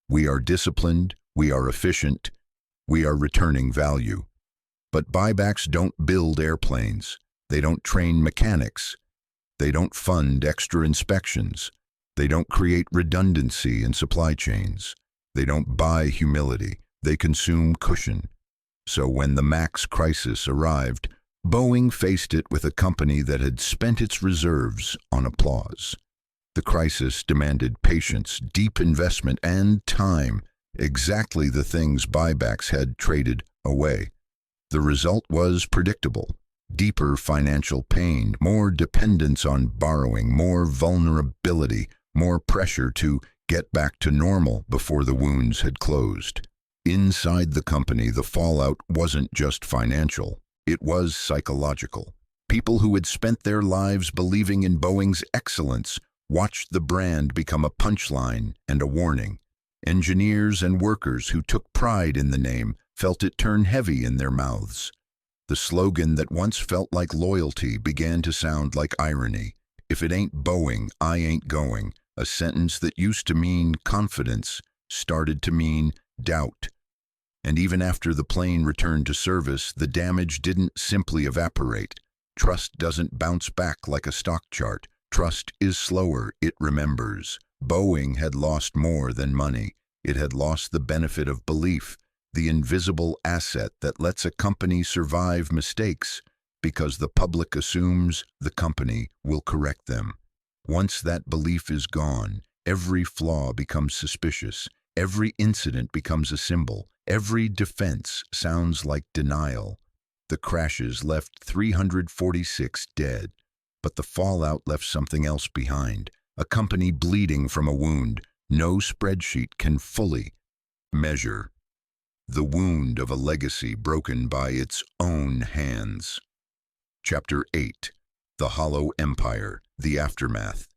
We are disciplined, we are efficient, we are returning value. But buybacks don't build airplanes. They don't train mechanics. They don't fund extra inspections. They don't create redundancy in supply chains. They don't buy humility. They consume cushion. So when the MAX crisis arrived, Boeing faced it with a company that had spent its reserves on applause. The crisis demanded patience, deep investment, and time, exactly the things buybacks had traded away. The result was predictable. Deeper financial pain, more dependence on borrowing, more vulnerability, more pressure to get back to normal before the wounds had closed. Inside the company, the fallout wasn't just financial, it was psychological. People who had spent their lives believing in Boeing's excellence watched the brand become a punchline and a warning. Engineers and workers who took pride in the name felt it turn heavy in their mouths. The slogan that once felt like loyalty began to sound like irony. "If it ain't Boeing, I ain't going." A sentence that used to mean confidence started to mean doubt. And even after the plane returned to service, the damage didn't simply evaporate. Trust doesn't bounce back like a stock chart. Trust is slower, it remembers. Boeing had lost more than money. It had lost the benefit of belief, the invisible asset that lets a company survive mistakes because the public assumes the company will correct them. Once that belief is gone, every flaw becomes suspicious. Every incident becomes a symbol. Every defense sounds like denial. The crashes left 346 dead, but the fallout left something else behind. A company bleeding from a wound no spreadsheet can fully measure. The wound of a legacy broken by its own hands. Chapter 8. The Hollow Empire, the Aftermath.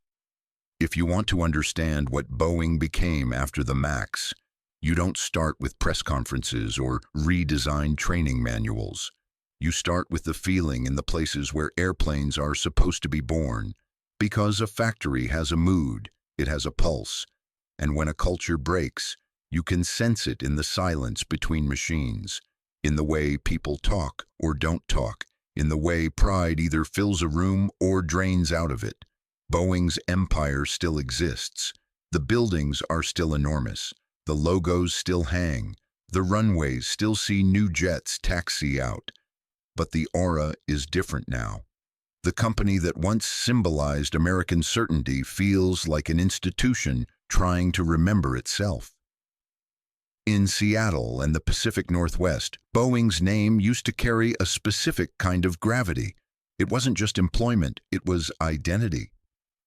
If you want to understand what Boeing became after the MAX, you don't start with press conferences or redesigned training manuals. You start with the feeling in the places where airplanes are supposed to be born. Because a factory has a mood, it has a pulse, and when a culture breaks, you can sense it in the silence between machines, in the way people talk or don't talk, in the way pride either fills a room or drains out of it. Boeing's empire still exists. The buildings are still enormous. The logos still hang. The runways still see new jets taxi out. But the aura is different now. The company that once symbolized American certainty feels like an institution trying to remember itself. In Seattle and the Pacific Northwest, Boeing's name used to carry a specific kind of gravity. It wasn't just employment, it was identity.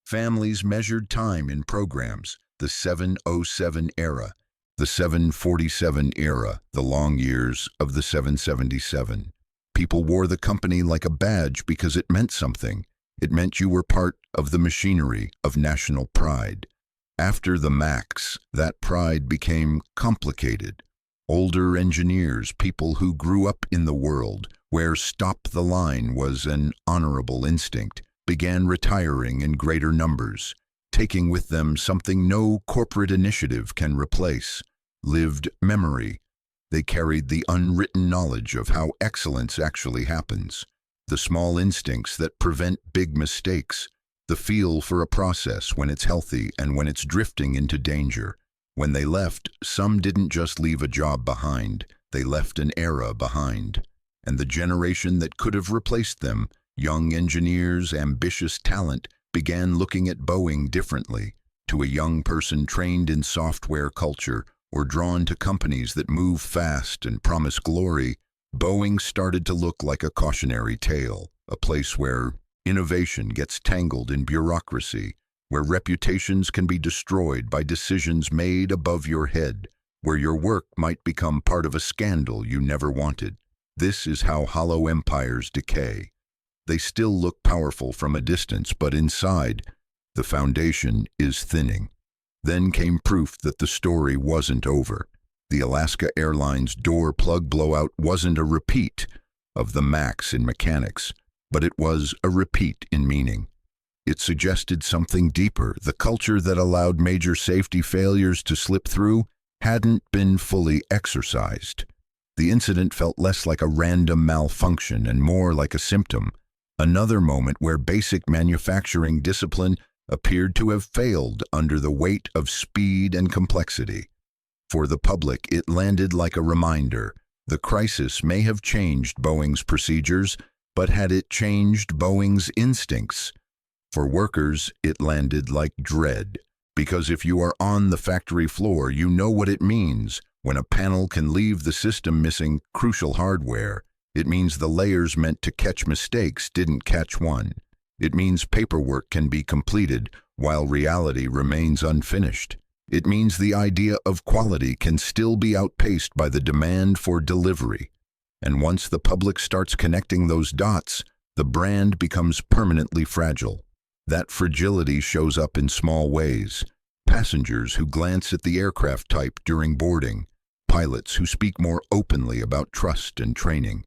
Families measured time in programs, the 707 era, the 747 era, the long years of the 777. People wore the company like a badge because it meant something. It meant you were part of the machinery of national pride. After the MAX, that pride became complicated. Older engineers, people who grew up in the world, where stop the line was an honorable instinct, began retiring in greater numbers, taking with them something no corporate initiative can replace: lived memory. They carried the unwritten knowledge of how excellence actually happens, the small instincts that prevent big mistakes, the feel for a process when it's healthy and when it's drifting into danger. When they left, some didn't just leave a job behind, they left an era behind. And the generation that could have replaced them, young engineers, ambitious talent, began looking at Boeing differently. To a young person trained in software culture or drawn to companies that move fast and promise glory, Boeing started to look like a cautionary tale, a place where innovation gets tangled in bureaucracy, where reputations can be destroyed by decisions made above your head, where your work might become part of a scandal you never wanted. This is how hollow empires decay. They still look powerful from a distance, but inside, the foundation is thinning. Then came proof that the story wasn't over. The Alaska Airlines door plug blowout wasn't a repeat of the MAX in mechanics, but it was a repeat in meaning. It suggested something deeper. The culture that allowed major safety failures to slip through hadn't been fully exercised. The incident felt less like a random malfunction and more like a symptom, another moment where basic manufacturing discipline appeared to have failed under the weight of speed and complexity. For the public, it landed like a reminder. The crisis may have changed Boeing's procedures, but had it changed Boeing's instincts? For workers, it landed like dread, because if you are on the factory floor, you know what it means. When a panel can leave the system missing crucial hardware, it means the layers meant to catch mistakes didn't catch one. It means paperwork can be completed while reality remains unfinished. It means the idea of quality can still be outpaced by the demand for delivery. And once the public starts connecting those dots, the brand becomes permanently fragile. That fragility shows up in small ways. Passengers who glance at the aircraft type during boarding, pilots who speak more openly about trust and training,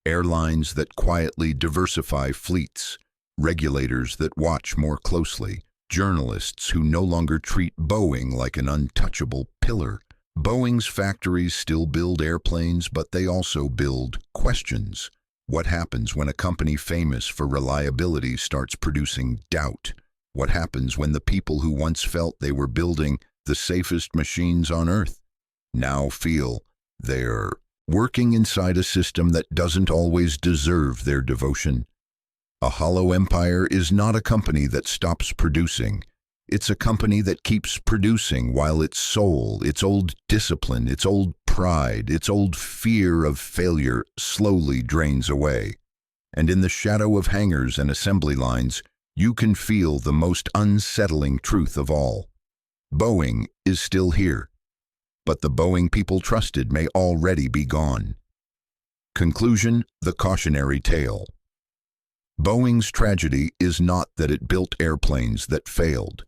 airlines that quietly diversify fleets, regulators that watch more closely, journalists who no longer treat Boeing like an untouchable pillar. Boeing's factories still build airplanes, but they also build questions. What happens when a company famous for reliability starts producing doubt? What happens when the people who once felt they were building the safest machines on Earth now feel they're working inside a system that doesn't always deserve their devotion? A hollow empire is not a company that stops producing. It's a company that keeps producing while its soul, its old discipline, its old pride, its old fear of failure slowly drains away. And in the shadow of hangars and assembly lines, you can feel the most unsettling truth of all. Boeing is still here, but the Boeing people trusted may already be gone. Conclusion: the cautionary tale. Boeing's tragedy is not that it built airplanes that failed.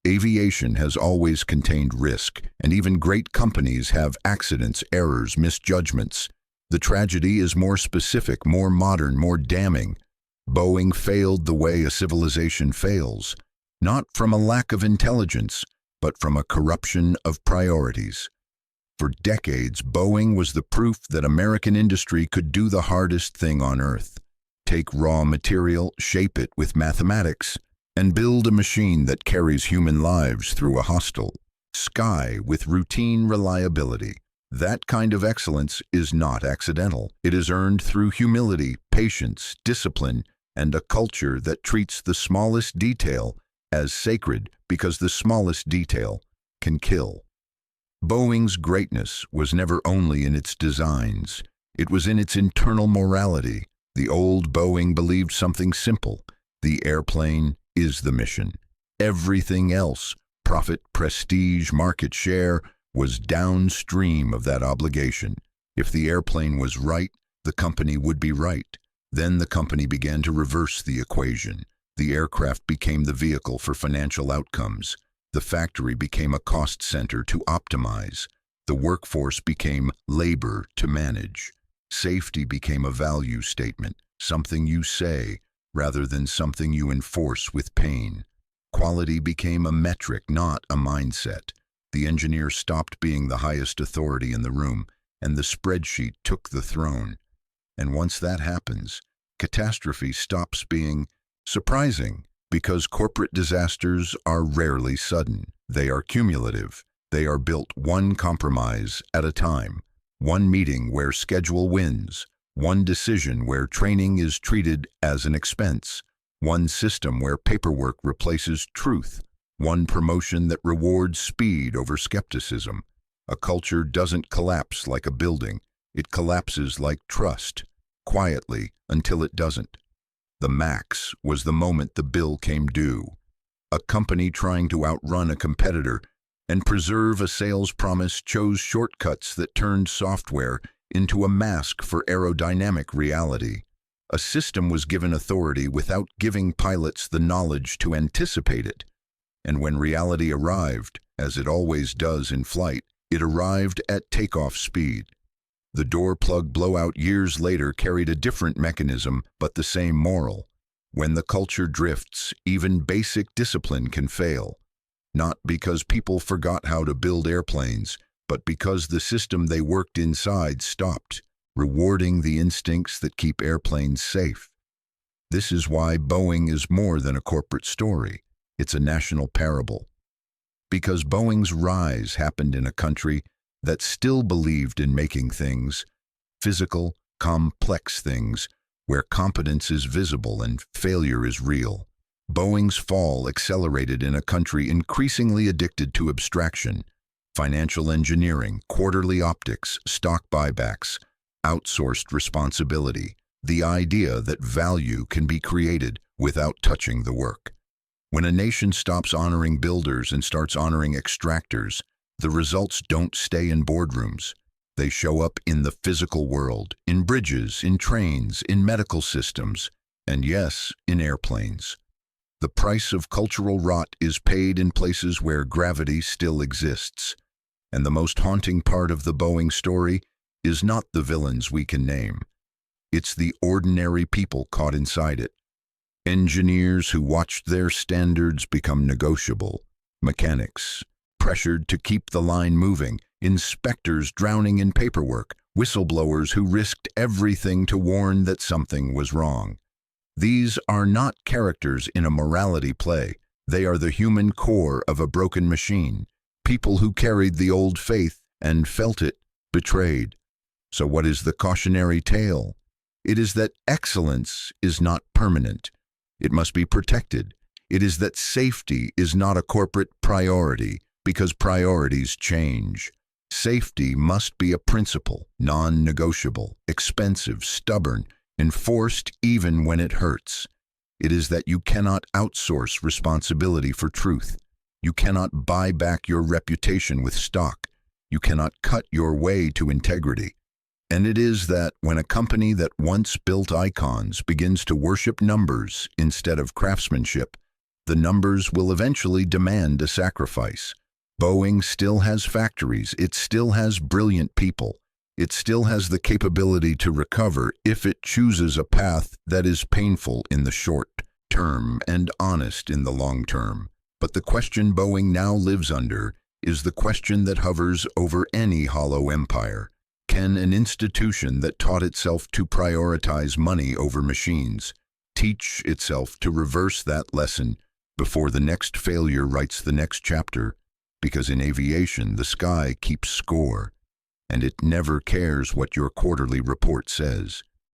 Aviation has always contained risk, and even great companies have accidents, errors, misjudgments. The tragedy is more specific, more modern, more damning. Boeing failed the way a civilization fails, not from a lack of intelligence, but from a corruption of priorities. For decades, Boeing was the proof that American industry could do the hardest thing on Earth: take raw material, shape it with mathematics, and build a machine that carries human lives through a hostile sky with routine reliability. That kind of excellence is not accidental. It is earned through humility, patience, discipline, and a culture that treats the smallest detail as sacred, because the smallest detail can kill. Boeing's greatness was never only in its designs. It was in its internal morality. The old Boeing believed something simple: the airplane is the mission. Everything else, profit, prestige, market share, was downstream of that obligation. If the airplane was right, the company would be right. Then the company began to reverse the equation. The aircraft became the vehicle for financial outcomes. The factory became a cost center to optimize. The workforce became labor to manage. Safety became a value statement, something you say rather than something you enforce with pain. Quality became a metric, not a mindset. The engineer stopped being the highest authority in the room, and the spreadsheet took the throne. And once that happens, catastrophe stops being surprising, because corporate disasters are rarely sudden. They are cumulative. They are built one compromise at a time. One meeting where schedule wins. One decision where training is treated as an expense. One system where paperwork replaces truth. One promotion that rewards speed over skepticism. A culture doesn't collapse like a building. It collapses like trust, quietly until it doesn't. The max was the moment the bill came due. A company trying to outrun a competitor and preserve a sales promise chose shortcuts that turned software into a mask for aerodynamic reality. A system was given authority without giving pilots the knowledge to anticipate it. And when reality arrived, as it always does in flight, it arrived at takeoff speed. The door plug blowout years later carried a different mechanism, but the same moral. When the culture drifts, even basic discipline can fail. Not because people forgot how to build airplanes, but because the system they worked inside stopped, rewarding the instincts that keep airplanes safe. This is why Boeing is more than a corporate story. It's a national parable. Because Boeing's rise happened in a country that still believed in making things, physical, complex things, where competence is visible and failure is real. Boeing's fall accelerated in a country increasingly addicted to abstraction, financial engineering, quarterly optics, stock buybacks, outsourced responsibility, the idea that value can be created without touching the work. When a nation stops honoring builders and starts honoring extractors, the results don't stay in boardrooms. They show up in the physical world, in bridges, in trains, in medical systems, And yes, in airplanes. The price of cultural rot is paid in places where gravity still exists. And the most haunting part of the Boeing story is not the villains we can name. It's the ordinary people caught inside it. Engineers who watched their standards become negotiable, mechanics pressured to keep the line moving, inspectors drowning in paperwork, whistleblowers who risked everything to warn that something was wrong. These are not characters in a morality play. They are the human core of a broken machine, people who carried the old faith and felt it betrayed. So what is the cautionary tale? It is that excellence is not permanent. It must be protected. It is that safety is not a corporate priority, because priorities change. Safety must be a principle, non-negotiable, expensive, stubborn, enforced even when it hurts. It is that you cannot outsource responsibility for truth. You cannot buy back your reputation with stock. You cannot cut your way to integrity. And it is that when a company that once built icons begins to worship numbers instead of craftsmanship, the numbers will eventually demand a sacrifice. Boeing still has factories, it still has brilliant people, it still has the capability to recover if it chooses a path that is painful in the short term and honest in the long term. But the question Boeing now lives under is the question that hovers over any hollow empire. Can an institution that taught itself to prioritize money over machines teach itself to reverse that lesson before the next failure writes the next chapter? Because in aviation, the sky keeps score, and it never cares what your quarterly report says.